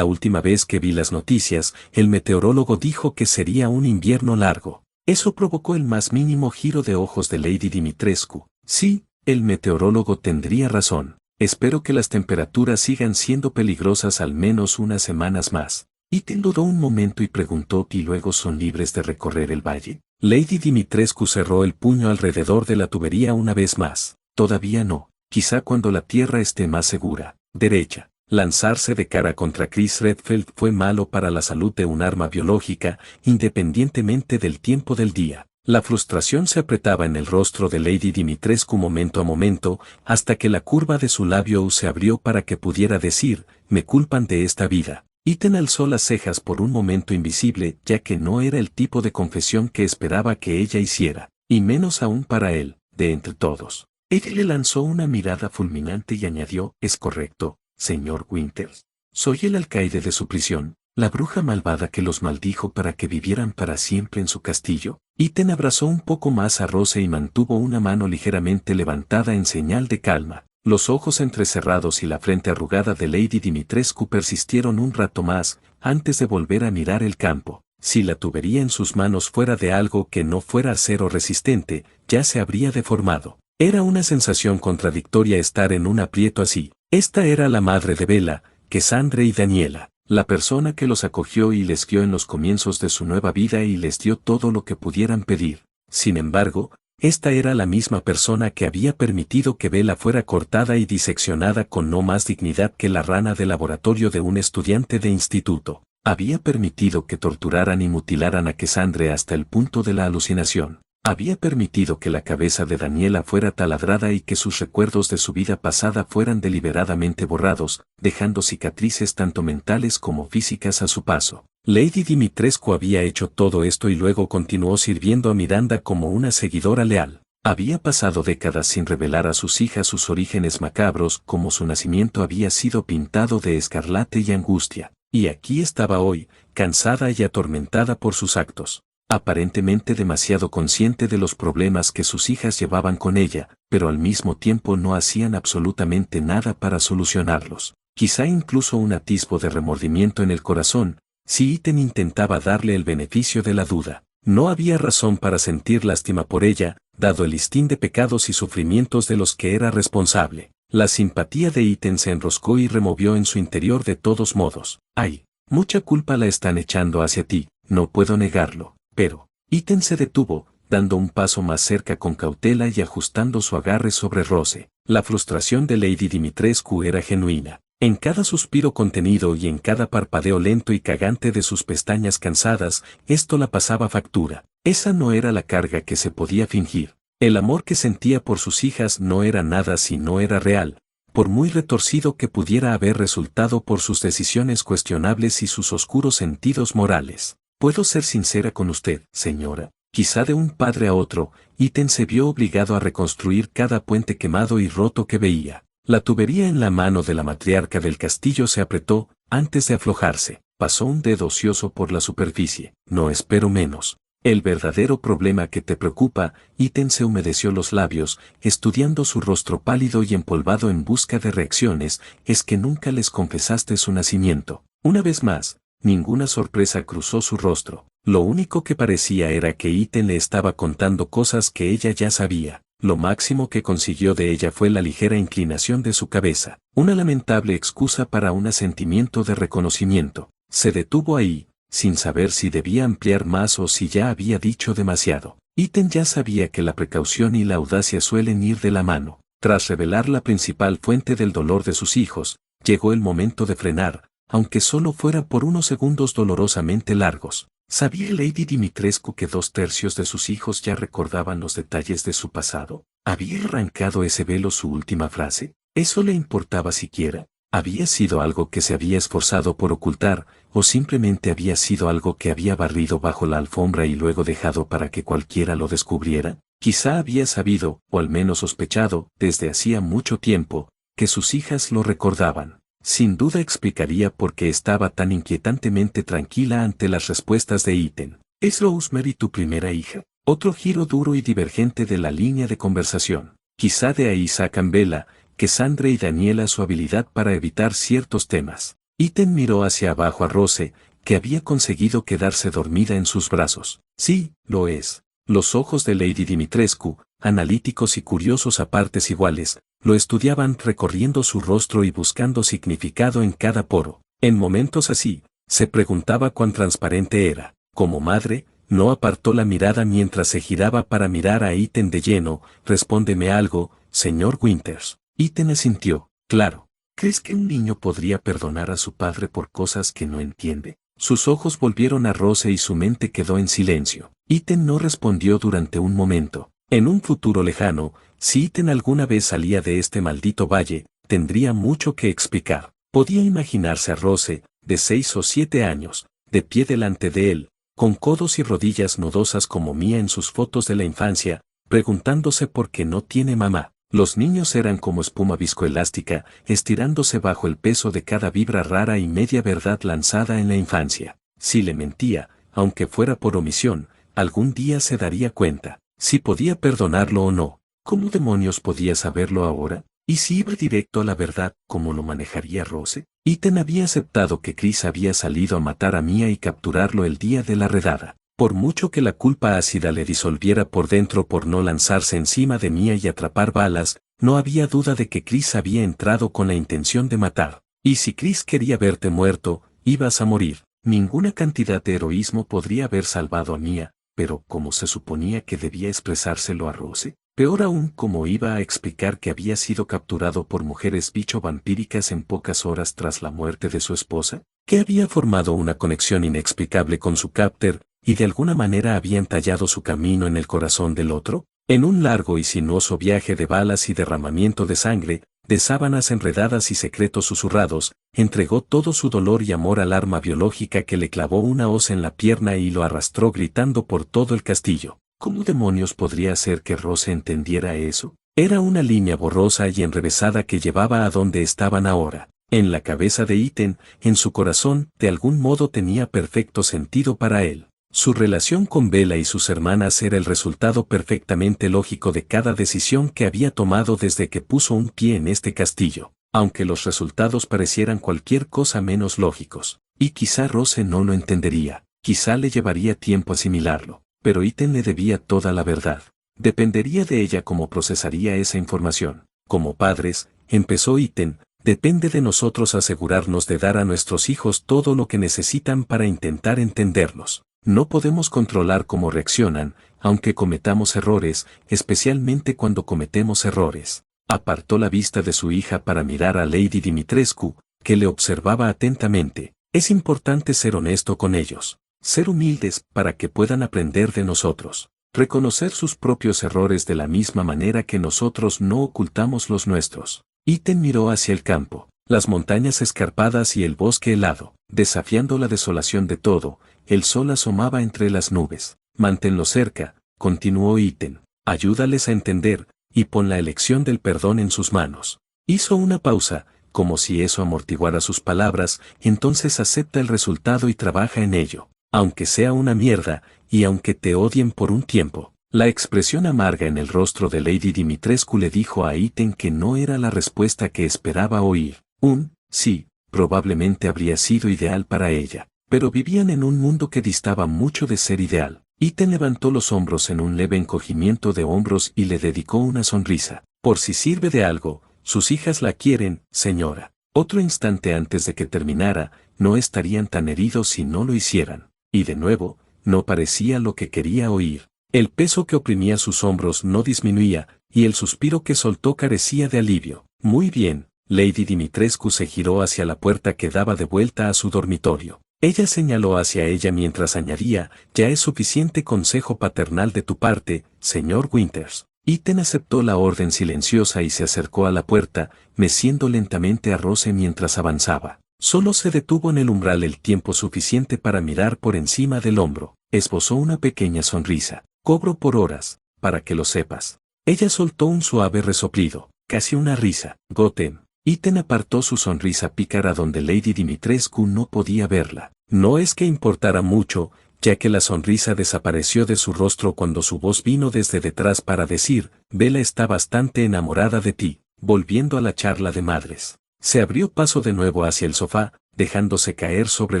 S1: última vez que vi las noticias, el meteorólogo dijo que sería un invierno largo. Eso provocó el más mínimo giro de ojos de Lady Dimitrescu. Sí, el meteorólogo tendría razón. Espero que las temperaturas sigan siendo peligrosas al menos unas semanas más. Ethan dudó un momento y preguntó: ¿y luego son libres de recorrer el valle? Lady Dimitrescu cerró el puño alrededor de la tubería una vez más. Todavía no. Quizá cuando la tierra esté más segura. Derecha. Lanzarse de cara contra Chris Redfield fue malo para la salud de un arma biológica, independientemente del tiempo del día. La frustración se apretaba en el rostro de Lady Dimitrescu momento a momento, hasta que la curva de su labio se abrió para que pudiera decir: me culpan de esta vida. Ethan alzó las cejas por un momento invisible, ya que no era el tipo de confesión que esperaba que ella hiciera, y menos aún para él, de entre todos. Ella le lanzó una mirada fulminante y añadió: es correcto, señor Winters. Soy el alcaide de su prisión, la bruja malvada que los maldijo para que vivieran para siempre en su castillo. Ethan abrazó un poco más a Rose y mantuvo una mano ligeramente levantada en señal de calma. Los ojos entrecerrados y la frente arrugada de Lady Dimitrescu persistieron un rato más, antes de volver a mirar el campo. Si la tubería en sus manos fuera de algo que no fuera acero resistente, ya se habría deformado. Era una sensación contradictoria estar en un aprieto así. Esta era la madre de Bella, Cassandre y Daniela, la persona que los acogió y les guió en los comienzos de su nueva vida y les dio todo lo que pudieran pedir. Sin embargo, esta era la misma persona que había permitido que Bella fuera cortada y diseccionada con no más dignidad que la rana de laboratorio de un estudiante de instituto. Había permitido que torturaran y mutilaran a Cassandre hasta el punto de la alucinación. Había permitido que la cabeza de Daniela fuera taladrada y que sus recuerdos de su vida pasada fueran deliberadamente borrados, dejando cicatrices tanto mentales como físicas a su paso. Lady Dimitrescu había hecho todo esto y luego continuó sirviendo a Miranda como una seguidora leal. Había pasado décadas sin revelar a sus hijas sus orígenes macabros, como su nacimiento había sido pintado de escarlata y angustia. y aquí estaba hoy, cansada y atormentada por sus actos. Aparentemente demasiado consciente de los problemas que sus hijas llevaban con ella, pero al mismo tiempo no hacían absolutamente nada para solucionarlos. Quizá incluso un atisbo de remordimiento en el corazón, si Ethan intentaba darle el beneficio de la duda. No había razón para sentir lástima por ella, dado el listín de pecados y sufrimientos de los que era responsable. La simpatía de Ethan se enroscó y removió en su interior de todos modos. Ay, mucha culpa la están echando hacia ti, no puedo negarlo. Pero, Ethan se detuvo, dando un paso más cerca con cautela y ajustando su agarre sobre Rose. La frustración de Lady Dimitrescu era genuina. En cada suspiro contenido y en cada parpadeo lento y cagante de sus pestañas cansadas, esto la pasaba factura. Esa no era la carga que se podía fingir. El amor que sentía por sus hijas no era nada si no era real, por muy retorcido que pudiera haber resultado por sus decisiones cuestionables y sus oscuros sentidos morales. ¿Puedo ser sincera con usted, señora? Quizá de un padre a otro, Ethan se vio obligado a reconstruir cada puente quemado y roto que veía. La tubería en la mano de la matriarca del castillo se apretó, antes de aflojarse. Pasó un dedo ocioso por la superficie. No espero menos. El verdadero problema que te preocupa, Ethan se humedeció los labios, estudiando su rostro pálido y empolvado en busca de reacciones, es que nunca les confesaste su nacimiento. Una vez más, ninguna sorpresa cruzó su rostro. Lo único que parecía era que Ethan le estaba contando cosas que ella ya sabía. Lo máximo que consiguió de ella fue la ligera inclinación de su cabeza, una lamentable excusa para un asentimiento de reconocimiento. Se detuvo ahí, sin saber si debía ampliar más o si ya había dicho demasiado. Ethan ya sabía que la precaución y la audacia suelen ir de la mano. Tras revelar la principal fuente del dolor de sus hijos, llegó el momento de frenar, aunque solo fuera por unos segundos dolorosamente largos. ¿Sabía Lady Dimitrescu que 2/3 de sus hijos ya recordaban los detalles de su pasado? ¿Había arrancado ese velo su última frase? ¿Eso le importaba siquiera? ¿Había sido algo que se había esforzado por ocultar, o simplemente había sido algo que había barrido bajo la alfombra y luego dejado para que cualquiera lo descubriera? Quizá había sabido, o al menos sospechado, desde hacía mucho tiempo, que sus hijas lo recordaban. Sin duda explicaría por qué estaba tan inquietantemente tranquila ante las respuestas de Ethan. ¿Es Rosemary tu primera hija? Otro giro duro y divergente de la línea de conversación. Quizá de ahí sacan Bella, Cassandra y Daniela su habilidad para evitar ciertos temas. Ethan miró hacia abajo a Rose, que había conseguido quedarse dormida en sus brazos. Sí, lo es. Los ojos de Lady Dimitrescu, analíticos y curiosos a partes iguales, lo estudiaban recorriendo su rostro y buscando significado en cada poro. En momentos así, se preguntaba cuán transparente era. Como madre, no apartó la mirada mientras se giraba para mirar a Ethan de lleno. Respóndeme algo, señor Winters. Ethan asintió. Claro. ¿Crees que un niño podría perdonar a su padre por cosas que no entiende? Sus ojos volvieron a Rose y su mente quedó en silencio. Ethan no respondió durante un momento. En un futuro lejano, si Ethan alguna vez salía de este maldito valle, tendría mucho que explicar. Podía imaginarse a Rose, de 6 o 7 años, de pie delante de él, con codos y rodillas nudosas como Mía en sus fotos de la infancia, preguntándose por qué no tiene mamá. Los niños eran como espuma viscoelástica, estirándose bajo el peso de cada vibra rara y media verdad lanzada en la infancia. Si le mentía, aunque fuera por omisión, algún día se daría cuenta. Si podía perdonarlo o no. ¿Cómo demonios podía saberlo ahora? ¿Y si iba directo a la verdad, cómo lo manejaría Rose? Ethan había aceptado que Chris había salido a matar a Mia y capturarlo el día de la redada. Por mucho que la culpa ácida le disolviera por dentro por no lanzarse encima de Mia y atrapar balas, no había duda de que Chris había entrado con la intención de matar. Y si Chris quería verte muerto, ibas a morir. Ninguna cantidad de heroísmo podría haber salvado a Mia. Pero ¿cómo se suponía que debía expresárselo a Rose? Peor aún, ¿cómo iba a explicar que había sido capturado por mujeres bicho vampíricas en pocas horas tras la muerte de su esposa? Que había formado una conexión inexplicable con su captor, y de alguna manera habían tallado su camino en el corazón del otro. En un largo y sinuoso viaje de balas y derramamiento de sangre, de sábanas enredadas y secretos susurrados, entregó todo su dolor y amor al arma biológica que le clavó una hoz en la pierna y lo arrastró gritando por todo el castillo. ¿Cómo demonios podría hacer que Rose entendiera eso? Era una línea borrosa y enrevesada que llevaba a donde estaban ahora. En la cabeza de Ethan, en su corazón, de algún modo tenía perfecto sentido para él. Su relación con Bella y sus hermanas era el resultado perfectamente lógico de cada decisión que había tomado desde que puso un pie en este castillo, aunque los resultados parecieran cualquier cosa menos lógicos. Y quizá Rose no lo entendería, quizá le llevaría tiempo asimilarlo, pero Ethan le debía toda la verdad. Dependería de ella cómo procesaría esa información. Como padres, empezó Ethan, depende de nosotros asegurarnos de dar a nuestros hijos todo lo que necesitan para intentar entenderlos. No podemos controlar cómo reaccionan, aunque cometamos errores, especialmente cuando cometemos errores. Apartó la vista de su hija para mirar a Lady Dimitrescu, que le observaba atentamente. Es importante ser honesto con ellos, ser humildes para que puedan aprender de nosotros, reconocer sus propios errores de la misma manera que nosotros no ocultamos los nuestros. Ethan miró hacia el campo, las montañas escarpadas y el bosque helado, desafiando la desolación de todo. El sol asomaba entre las nubes. Manténlo cerca, continuó Ethan. Ayúdales a entender, y pon la elección del perdón en sus manos. Hizo una pausa, como si eso amortiguara sus palabras, entonces acepta el resultado y trabaja en ello. Aunque sea una mierda, y aunque te odien por un tiempo. La expresión amarga en el rostro de Lady Dimitrescu le dijo a Ethan que no era la respuesta que esperaba oír. Un sí, probablemente habría sido ideal para ella. Pero vivían en un mundo que distaba mucho de ser ideal. Ethan levantó los hombros en un leve encogimiento de hombros y le dedicó una sonrisa. Por si sirve de algo, sus hijas la quieren, señora. Otro instante antes de que terminara, no estarían tan heridos si no lo hicieran. Y de nuevo, no parecía lo que quería oír. El peso que oprimía sus hombros no disminuía, y el suspiro que soltó carecía de alivio. Muy bien, Lady Dimitrescu se giró hacia la puerta que daba de vuelta a su dormitorio. Ella señaló hacia ella mientras añadía, ya es suficiente consejo paternal de tu parte, señor Winters. Ethan aceptó la orden silenciosa y se acercó a la puerta, meciendo lentamente a Rose mientras avanzaba. Solo se detuvo en el umbral el tiempo suficiente para mirar por encima del hombro. Esbozó una pequeña sonrisa. Cobro por horas, para que lo sepas. Ella soltó un suave resoplido, casi una risa. Gotham. Ethan apartó su sonrisa pícara donde Lady Dimitrescu no podía verla. No es que importara mucho, ya que la sonrisa desapareció de su rostro cuando su voz vino desde detrás para decir, Bella está bastante enamorada de ti, volviendo a la charla de madres. Se abrió paso de nuevo hacia el sofá, dejándose caer sobre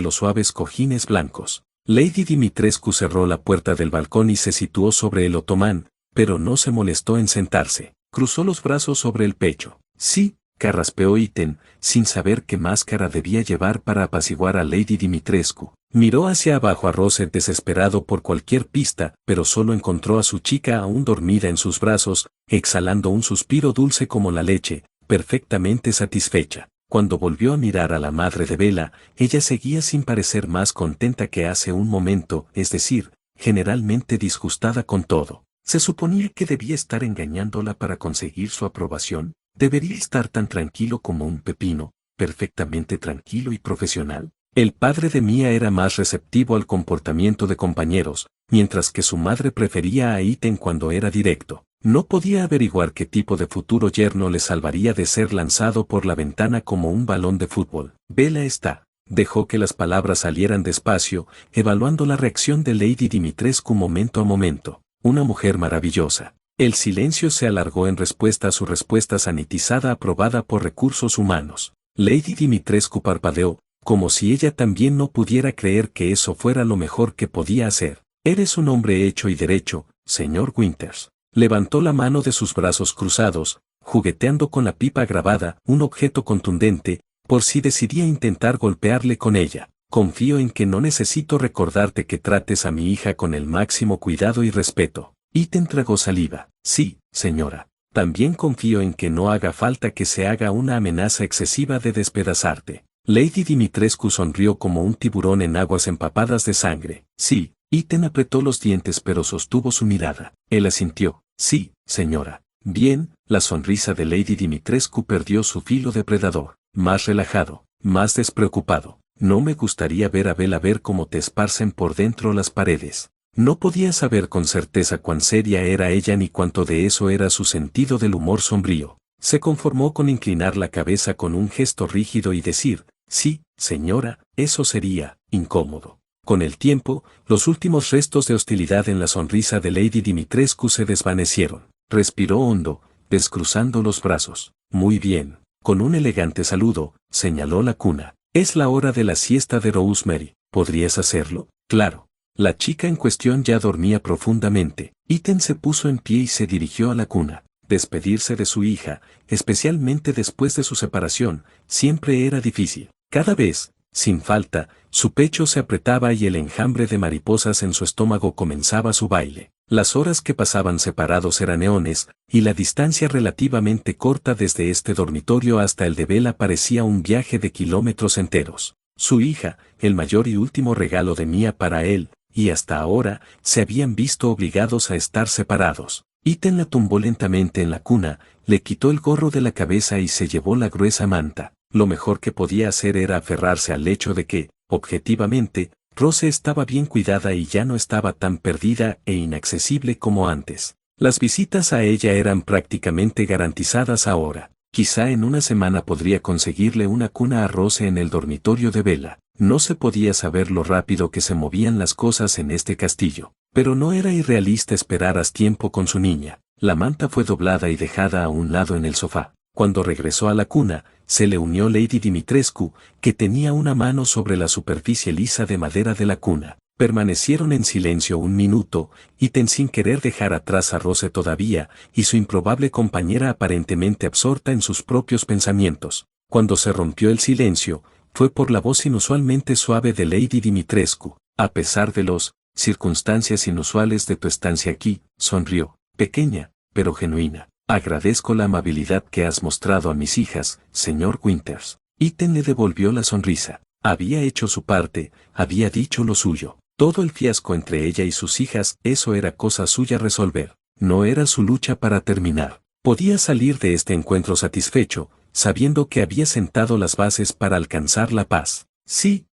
S1: los suaves cojines blancos. Lady Dimitrescu cerró la puerta del balcón y se situó sobre el otomán, pero no se molestó en sentarse. Cruzó los brazos sobre el pecho. Sí, carraspeó Ethan, sin saber qué máscara debía llevar para apaciguar a Lady Dimitrescu. Miró hacia abajo a Rose desesperado por cualquier pista, pero solo encontró a su chica aún dormida en sus brazos, exhalando un suspiro dulce como la leche, perfectamente satisfecha. Cuando volvió a mirar a la madre de Bella, ella seguía sin parecer más contenta que hace un momento, es decir, generalmente disgustada con todo. ¿Se suponía que debía estar engañándola para conseguir su aprobación? ¿Debería estar tan tranquilo como un pepino, perfectamente tranquilo y profesional? El padre de Mia era más receptivo al comportamiento de compañeros, mientras que su madre prefería a Ethan cuando era directo. No podía averiguar qué tipo de futuro yerno le salvaría de ser lanzado por la ventana como un balón de fútbol. Bella está. Dejó que las palabras salieran despacio, evaluando la reacción de Lady Dimitrescu momento a momento. Una mujer maravillosa. El silencio se alargó en respuesta a su respuesta sanitizada aprobada por recursos humanos. Lady Dimitrescu parpadeó, como si ella también no pudiera creer que eso fuera lo mejor que podía hacer. Eres un hombre hecho y derecho, señor Winters. Levantó la mano de sus brazos cruzados, jugueteando con la pipa grabada, un objeto contundente, por si decidía intentar golpearle con ella. Confío en que no necesito recordarte que trates a mi hija con el máximo cuidado y respeto. Ethan tragó saliva. Sí, señora. También confío en que no haga falta que se haga una amenaza excesiva de despedazarte. Lady Dimitrescu sonrió como un tiburón en aguas empapadas de sangre. Sí. Ethan apretó los dientes pero sostuvo su mirada. Él asintió. Sí, señora. Bien, la sonrisa de Lady Dimitrescu perdió su filo depredador. Más relajado, más despreocupado. No me gustaría ver a Bella ver cómo te esparcen por dentro las paredes. No podía saber con certeza cuán seria era ella ni cuánto de eso era su sentido del humor sombrío. Se conformó con inclinar la cabeza con un gesto rígido y decir, sí, señora, eso sería incómodo. Con el tiempo, los últimos restos de hostilidad en la sonrisa de Lady Dimitrescu se desvanecieron. Respiró hondo, descruzando los brazos. Muy bien. Con un elegante saludo, señaló la cuna. Es la hora de la siesta de Rosemary. ¿Podrías hacerlo? Claro. La chica en cuestión ya dormía profundamente. Iten se puso en pie y se dirigió a la cuna. Despedirse de su hija, especialmente después de su separación, siempre era difícil. Cada vez, sin falta, su pecho se apretaba y el enjambre de mariposas en su estómago comenzaba su baile. Las horas que pasaban separados eran eones, y la distancia relativamente corta desde este dormitorio hasta el de Bella parecía un viaje de kilómetros enteros. Su hija, el mayor y último regalo de Mia para él, y hasta ahora, se habían visto obligados a estar separados. Iten la tumbó lentamente en la cuna, le quitó el gorro de la cabeza y se llevó la gruesa manta. Lo mejor que podía hacer era aferrarse al hecho de que, objetivamente, Rose estaba bien cuidada y ya no estaba tan perdida e inaccesible como antes. Las visitas a ella eran prácticamente garantizadas ahora. Quizá en una semana podría conseguirle una cuna a Rose en el dormitorio de Bella. No se podía saber lo rápido que se movían las cosas en este castillo, pero no era irrealista esperar a tiempo con su niña. La manta fue doblada y dejada a un lado en el sofá. Cuando regresó a la cuna, se le unió Lady Dimitrescu, que tenía una mano sobre la superficie lisa de madera de la cuna. Permanecieron en silencio un minuto, Iten sin querer dejar atrás a Rose todavía, y su improbable compañera aparentemente absorta en sus propios pensamientos. Cuando se rompió el silencio, fue por la voz inusualmente suave de Lady Dimitrescu. A pesar de las circunstancias inusuales de tu estancia aquí, sonrió, pequeña, pero genuina. Agradezco la amabilidad que has mostrado a mis hijas, señor Winters. Iten le devolvió la sonrisa. Había hecho su parte, había dicho lo suyo. Todo el fiasco entre ella y sus hijas, eso era cosa suya resolver. No era su lucha para terminar. Podía salir de este encuentro satisfecho, sabiendo que había sentado las bases para alcanzar la paz. Sí,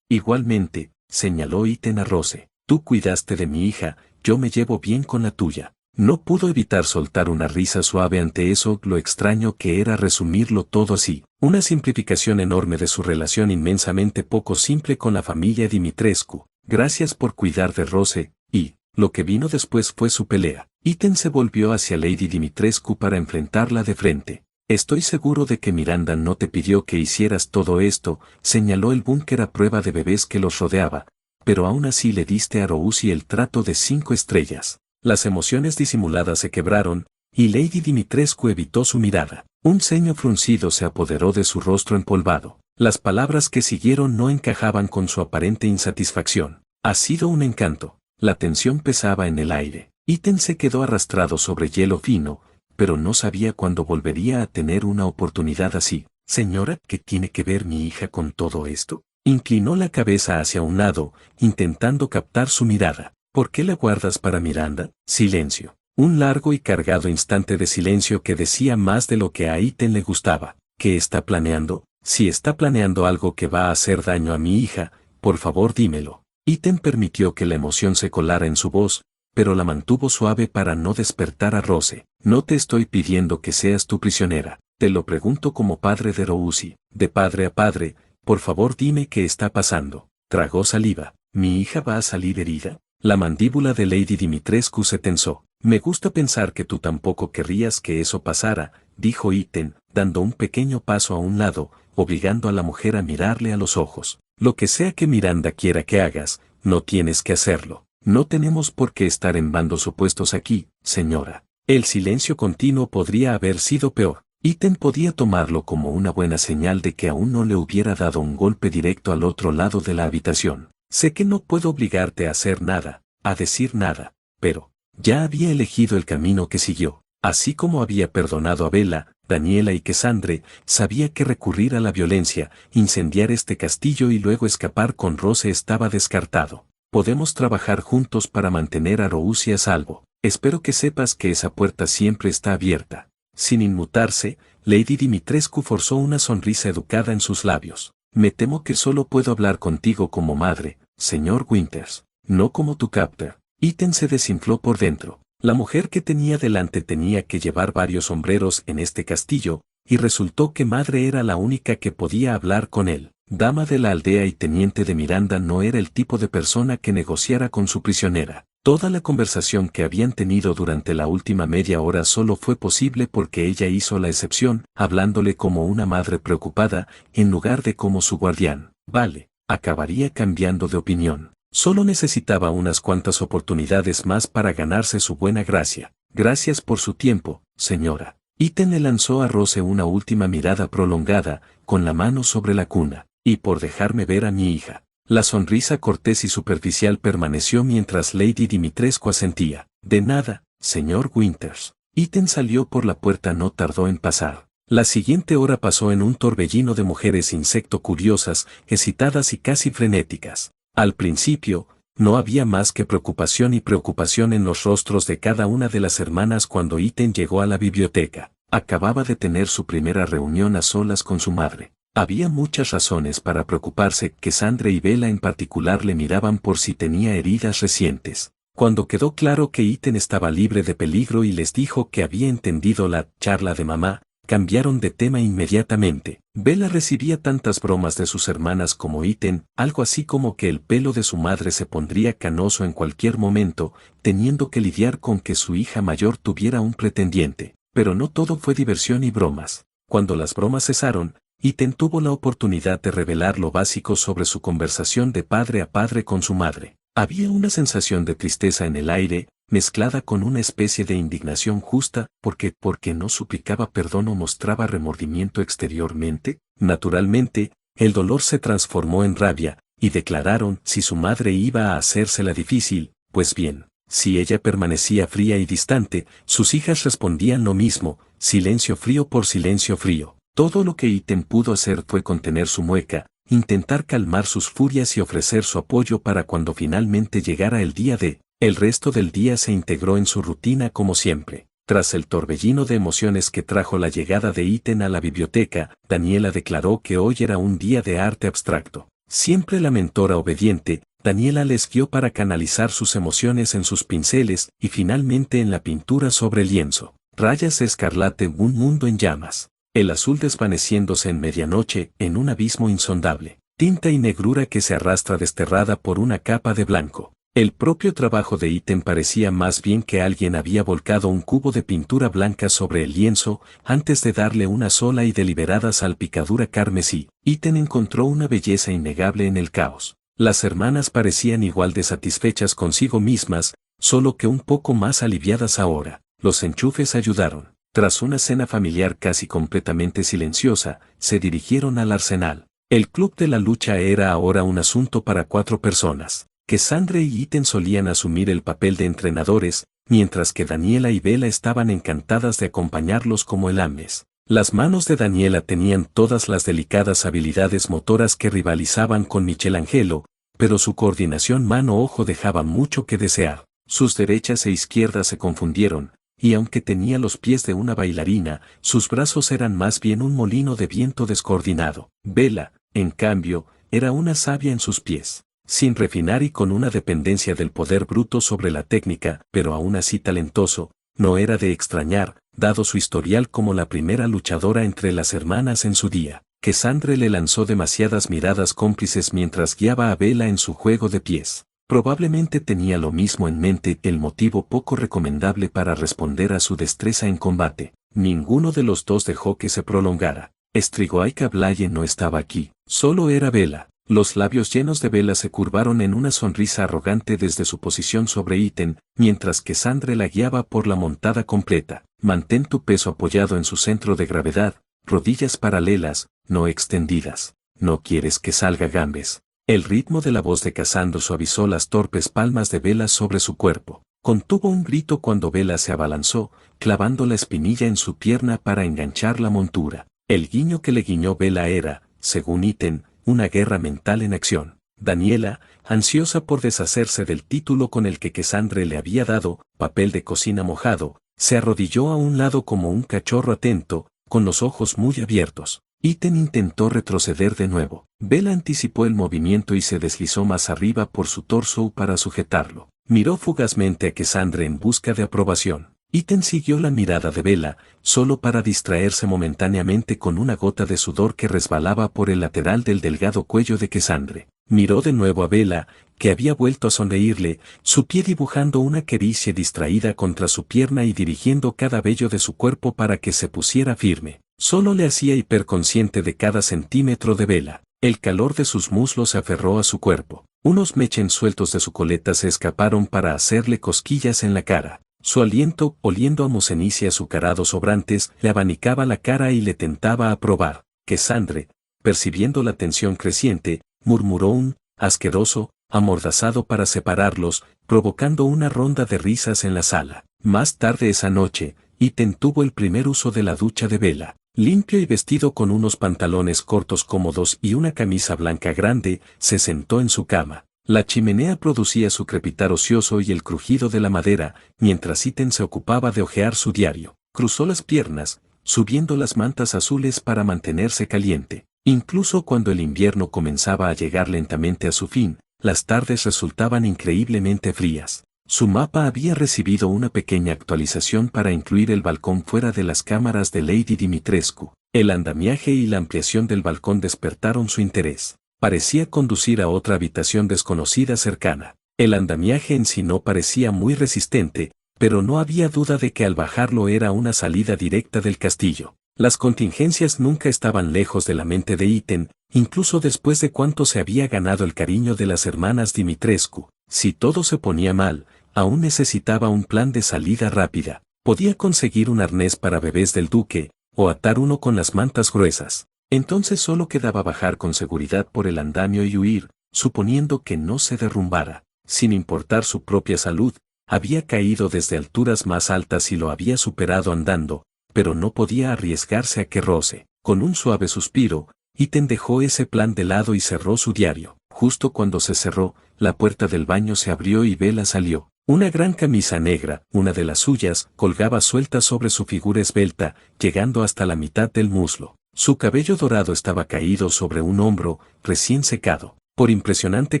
S1: igualmente, señaló Iten a Rose. Tú cuidaste de mi hija, yo me llevo bien con la tuya. No pudo evitar soltar una risa suave ante eso, lo extraño que era resumirlo todo así. Una simplificación enorme de su relación inmensamente poco simple con la familia Dimitrescu. Gracias por cuidar de Rose, y, lo que vino después fue su pelea. Iten se volvió hacia Lady Dimitrescu para enfrentarla de frente. Estoy seguro de que Miranda no te pidió que hicieras todo esto, señaló el búnker a prueba de bebés que los rodeaba, pero aún así le diste a Rousi el trato de 5 estrellas. Las emociones disimuladas se quebraron, y Lady Dimitrescu evitó su mirada. Un ceño fruncido se apoderó de su rostro empolvado. Las palabras que siguieron no encajaban con su aparente insatisfacción. Ha sido un encanto. La tensión pesaba en el aire. Iten se quedó arrastrado sobre hielo fino, pero no sabía cuándo volvería a tener una oportunidad así. Señora, ¿qué tiene que ver mi hija con todo esto? Inclinó la cabeza hacia un lado, intentando captar su mirada. ¿Por qué la guardas para Miranda? Silencio. Un largo y cargado instante de silencio que decía más de lo que a Iten le gustaba. ¿Qué está planeando? Si está planeando algo que va a hacer daño a mi hija, por favor dímelo. Iten permitió que la emoción se colara en su voz, pero la mantuvo suave para no despertar a Rose. No te estoy pidiendo que seas tu prisionera. Te lo pregunto como padre de Rousi. De padre a padre, por favor dime qué está pasando. Tragó saliva. ¿Mi hija va a salir herida? La mandíbula de Lady Dimitrescu se tensó. Me gusta pensar que tú tampoco querrías que eso pasara, dijo Iten, dando un pequeño paso a un lado, obligando a la mujer a mirarle a los ojos. Lo que sea que Miranda quiera que hagas, no tienes que hacerlo. No tenemos por qué estar en bandos opuestos aquí, señora. El silencio continuo podría haber sido peor. Iten podía tomarlo como una buena señal de que aún no le hubiera dado un golpe directo al otro lado de la habitación. Sé que no puedo obligarte a hacer nada, a decir nada, pero ya había elegido el camino que siguió. Así como había perdonado a Bella, Daniela y Cassandre, sabía que recurrir a la violencia, incendiar este castillo y luego escapar con Rose estaba descartado. Podemos trabajar juntos para mantener a Rousi a salvo. Espero que sepas que esa puerta siempre está abierta. Sin inmutarse, Lady Dimitrescu forzó una sonrisa educada en sus labios. Me temo que solo puedo hablar contigo como madre, señor Winters, no como tu captor. Iten se desinfló por dentro. La mujer que tenía delante tenía que llevar varios sombreros en este castillo, y resultó que madre era la única que podía hablar con él. Dama de la aldea y teniente de Miranda no era el tipo de persona que negociara con su prisionera. Toda la conversación que habían tenido durante la última media hora solo fue posible porque ella hizo la excepción, hablándole como una madre preocupada, en lugar de como su guardián. Vale, acabaría cambiando de opinión. Solo necesitaba unas cuantas oportunidades más para ganarse su buena gracia. Gracias por su tiempo, señora. Iten le lanzó a Rose una última mirada prolongada, con la mano sobre la cuna, y por dejarme ver a mi hija. La sonrisa cortés y superficial permaneció mientras Lady Dimitrescu asentía. De nada, señor Winters. Iten salió por la puerta, no tardó en pasar. La siguiente hora pasó en un torbellino de mujeres insecto curiosas, excitadas y casi frenéticas. Al principio, no había más que preocupación y preocupación en los rostros de cada una de las hermanas cuando Iten llegó a la biblioteca. Acababa de tener su primera reunión a solas con su madre. Había muchas razones para preocuparse. Cassandra y Bella en particular le miraban por si tenía heridas recientes. Cuando quedó claro que Iten estaba libre de peligro y les dijo que había entendido la charla de mamá, cambiaron de tema inmediatamente. Bella recibía tantas bromas de sus hermanas como Iten, algo así como que el pelo de su madre se pondría canoso en cualquier momento, teniendo que lidiar con que su hija mayor tuviera un pretendiente. Pero no todo fue diversión y bromas. Cuando las bromas cesaron, Iten tuvo la oportunidad de revelar lo básico sobre su conversación de padre a padre con su madre. Había una sensación de tristeza en el aire, mezclada con una especie de indignación justa, porque no suplicaba perdón o mostraba remordimiento exteriormente. Naturalmente, el dolor se transformó en rabia, y declararon si su madre iba a hacérsela difícil, pues bien, si ella permanecía fría y distante, sus hijas respondían lo mismo, silencio frío por silencio frío. Todo lo que Iten pudo hacer fue contener su mueca, intentar calmar sus furias y ofrecer su apoyo para cuando finalmente llegara el día D. El resto del día se integró en su rutina como siempre. Tras el torbellino de emociones que trajo la llegada de Iten a la biblioteca, Daniela declaró que hoy era un día de arte abstracto. Siempre la mentora obediente, Daniela les guió para canalizar sus emociones en sus pinceles y finalmente en la pintura sobre el lienzo. Rayas escarlate, un mundo en llamas. El azul desvaneciéndose en medianoche en un abismo insondable. Tinta y negrura que se arrastra desterrada por una capa de blanco. El propio trabajo de Iten parecía más bien que alguien había volcado un cubo de pintura blanca sobre el lienzo antes de darle una sola y deliberada salpicadura carmesí. Iten encontró una belleza innegable en el caos. Las hermanas parecían igual de satisfechas consigo mismas, solo que un poco más aliviadas ahora. Los enchufes ayudaron. Tras una cena familiar casi completamente silenciosa, se dirigieron al arsenal. El club de la lucha era ahora un asunto para 4 personas. Cassandra y Iten solían asumir el papel de entrenadores, mientras que Daniela y Bella estaban encantadas de acompañarlos como elames. Las manos de Daniela tenían todas las delicadas habilidades motoras que rivalizaban con Michelangelo, pero su coordinación mano-ojo dejaba mucho que desear. Sus derechas e izquierdas se confundieron, y aunque tenía los pies de una bailarina, sus brazos eran más bien un molino de viento descoordinado. Bella, en cambio, era una savia en sus pies, sin refinar y con una dependencia del poder bruto sobre la técnica, pero aún así talentoso. No era de extrañar, dado su historial como la primera luchadora entre las hermanas en su día. Cassandra le lanzó demasiadas miradas cómplices mientras guiaba a Bella en su juego de pies. Probablemente tenía lo mismo en mente, el motivo poco recomendable para responder a su destreza en combate. Ninguno de los dos dejó que se prolongara. Strigoaika Blaye no estaba aquí, solo era Bella. Los labios llenos de Bella se curvaron en una sonrisa arrogante desde su posición sobre Iten, mientras que Cassandra la guiaba por la montada completa. Mantén tu peso apoyado en su centro de gravedad, rodillas paralelas, no extendidas. No quieres que salga gambes. El ritmo de la voz de Cassandra suavizó las torpes palmas de Bella sobre su cuerpo. Contuvo un grito cuando Bella se abalanzó, clavando la espinilla en su pierna para enganchar la montura. El guiño que le guiñó Bella era, según Iten, una guerra mental en acción. Daniela, ansiosa por deshacerse del título con el que Cassandra le había dado, papel de cocina mojado, se arrodilló a un lado como un cachorro atento, con los ojos muy abiertos. Iten intentó retroceder de nuevo. Bella anticipó el movimiento y se deslizó más arriba por su torso para sujetarlo. Miró fugazmente a Cassandra en busca de aprobación. Ítem siguió la mirada de Bella, solo para distraerse momentáneamente con una gota de sudor que resbalaba por el lateral del delgado cuello de Cassandra. Miró de nuevo a Bella, que había vuelto a sonreírle, su pie dibujando una caricia distraída contra su pierna y dirigiendo cada vello de su cuerpo para que se pusiera firme. Solo le hacía hiperconsciente de cada centímetro de Bella. El calor de sus muslos se aferró a su cuerpo. Unos mechens sueltos de su coleta se escaparon para hacerle cosquillas en la cara. Su aliento, oliendo a musenicia azucarados sobrantes, le abanicaba la cara y le tentaba a probar. Cassandra, percibiendo la tensión creciente, murmuró un asqueroso, amordazado para separarlos, provocando una ronda de risas en la sala. Más tarde esa noche, Ítem tuvo el primer uso de la ducha de Bella. Limpio y vestido con unos pantalones cortos cómodos y una camisa blanca grande, se sentó en su cama. La chimenea producía su crepitar ocioso y el crujido de la madera, mientras Ítem se ocupaba de hojear su diario. Cruzó las piernas, subiendo las mantas azules para mantenerse caliente. Incluso cuando el invierno comenzaba a llegar lentamente a su fin, las tardes resultaban increíblemente frías. Su mapa había recibido una pequeña actualización para incluir el balcón fuera de las cámaras de Lady Dimitrescu. El andamiaje y la ampliación del balcón despertaron su interés. Parecía conducir a otra habitación desconocida cercana. El andamiaje en sí no parecía muy resistente, pero no había duda de que al bajarlo era una salida directa del castillo. Las contingencias nunca estaban lejos de la mente de Ítem, incluso después de cuánto se había ganado el cariño de las hermanas Dimitrescu. Si todo se ponía mal, aún necesitaba un plan de salida rápida. Podía conseguir un arnés para bebés del duque, o atar uno con las mantas gruesas. Entonces solo quedaba bajar con seguridad por el andamio y huir, suponiendo que no se derrumbara. Sin importar su propia salud, había caído desde alturas más altas y lo había superado andando, pero no podía arriesgarse a que roce. Con un suave suspiro, Ítem dejó ese plan de lado y cerró su diario. Justo cuando se cerró, la puerta del baño se abrió y Bella salió. Una gran camisa negra, una de las suyas, colgaba suelta sobre su figura esbelta, llegando hasta la mitad del muslo. Su cabello dorado estaba caído sobre un hombro, recién secado. Por impresionante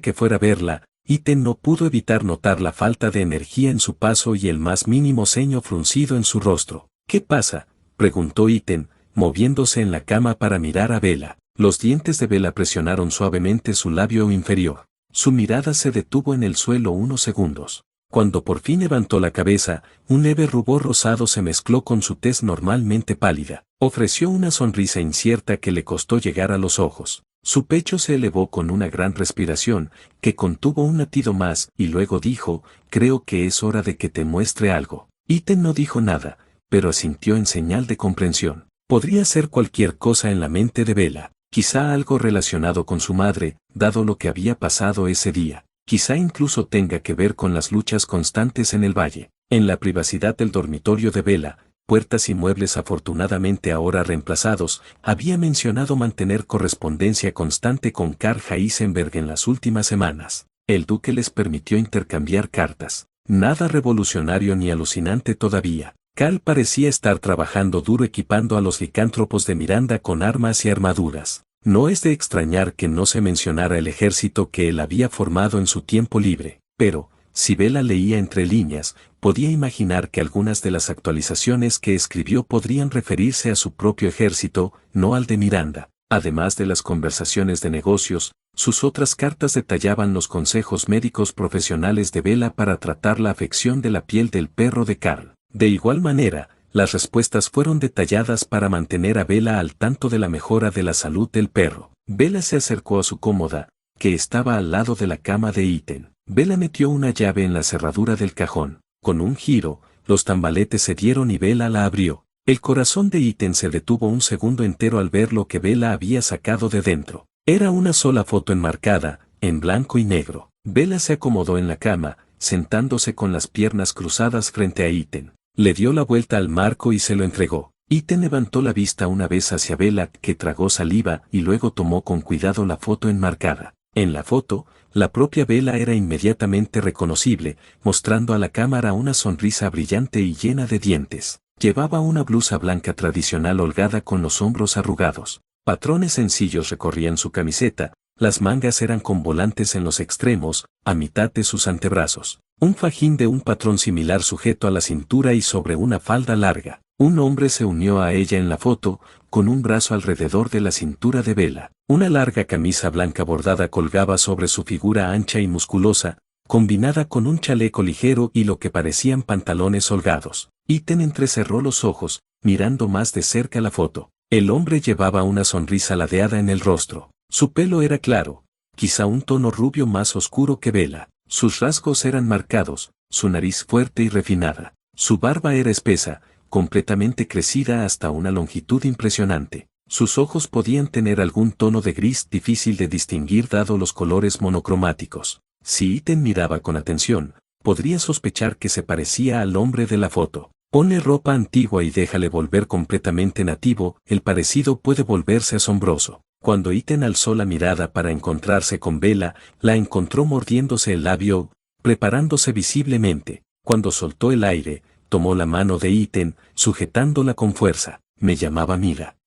S1: que fuera verla, Ítem no pudo evitar notar la falta de energía en su paso y el más mínimo ceño fruncido en su rostro. ¿Qué pasa?, preguntó Ítem, moviéndose en la cama para mirar a Bella. Los dientes de Bella presionaron suavemente su labio inferior. Su mirada se detuvo en el suelo unos segundos. Cuando por fin levantó la cabeza, un leve rubor rosado se mezcló con su tez normalmente pálida. Ofreció una sonrisa incierta que le costó llegar a los ojos. Su pecho se elevó con una gran respiración, que contuvo un latido más, y luego dijo, «Creo que es hora de que te muestre algo». Ítem no dijo nada, pero asintió en señal de comprensión. Podría ser cualquier cosa en la mente de Bella. Quizá algo relacionado con su madre, dado lo que había pasado ese día. Quizá incluso tenga que ver con las luchas constantes en el valle. En la privacidad del dormitorio de Bella, puertas y muebles afortunadamente ahora reemplazados, había mencionado mantener correspondencia constante con Karl Heisenberg en las últimas semanas. El duque les permitió intercambiar cartas. Nada revolucionario ni alucinante todavía. Karl parecía estar trabajando duro equipando a los licántropos de Miranda con armas y armaduras. No es de extrañar que no se mencionara el ejército que él había formado en su tiempo libre, pero, si Bella leía entre líneas, podía imaginar que algunas de las actualizaciones que escribió podrían referirse a su propio ejército, no al de Miranda. Además de las conversaciones de negocios, sus otras cartas detallaban los consejos médicos profesionales de Bella para tratar la afección de la piel del perro de Karl. De igual manera, las respuestas fueron detalladas para mantener a Bella al tanto de la mejora de la salud del perro. Bella se acercó a su cómoda, que estaba al lado de la cama de Ítem. Bella metió una llave en la cerradura del cajón. Con un giro, los tambaletes se dieron y Bella la abrió. El corazón de Ítem se detuvo un segundo entero al ver lo que Bella había sacado de dentro. Era una sola foto enmarcada, en blanco y negro. Bella se acomodó en la cama, sentándose con las piernas cruzadas frente a Ítem. Le dio la vuelta al marco y se lo entregó. Ítem levantó la vista una vez hacia Bella, que tragó saliva y luego tomó con cuidado la foto enmarcada. En la foto, la propia Bella era inmediatamente reconocible, mostrando a la cámara una sonrisa brillante y llena de dientes. Llevaba una blusa blanca tradicional holgada con los hombros arrugados. Patrones sencillos recorrían su camiseta, las mangas eran con volantes en los extremos, a mitad de sus antebrazos. Un fajín de un patrón similar sujeto a la cintura y sobre una falda larga. Un hombre se unió a ella en la foto, con un brazo alrededor de la cintura de Bella. Una larga camisa blanca bordada colgaba sobre su figura ancha y musculosa, combinada con un chaleco ligero y lo que parecían pantalones holgados. Ethan entrecerró los ojos, mirando más de cerca la foto. El hombre llevaba una sonrisa ladeada en el rostro. Su pelo era claro, quizá un tono rubio más oscuro que Bella. Sus rasgos eran marcados, su nariz fuerte y refinada. Su barba era espesa, completamente crecida hasta una longitud impresionante. Sus ojos podían tener algún tono de gris difícil de distinguir dado los colores monocromáticos. Si Ethan miraba con atención, podría sospechar que se parecía al hombre de la foto. Pone ropa antigua y déjale volver completamente nativo, el parecido puede volverse asombroso. Cuando Ethan alzó la mirada para encontrarse con Bella, la encontró mordiéndose el labio, preparándose visiblemente. Cuando soltó el aire, tomó la mano de Ethan, sujetándola con fuerza. Me llamaba Mira.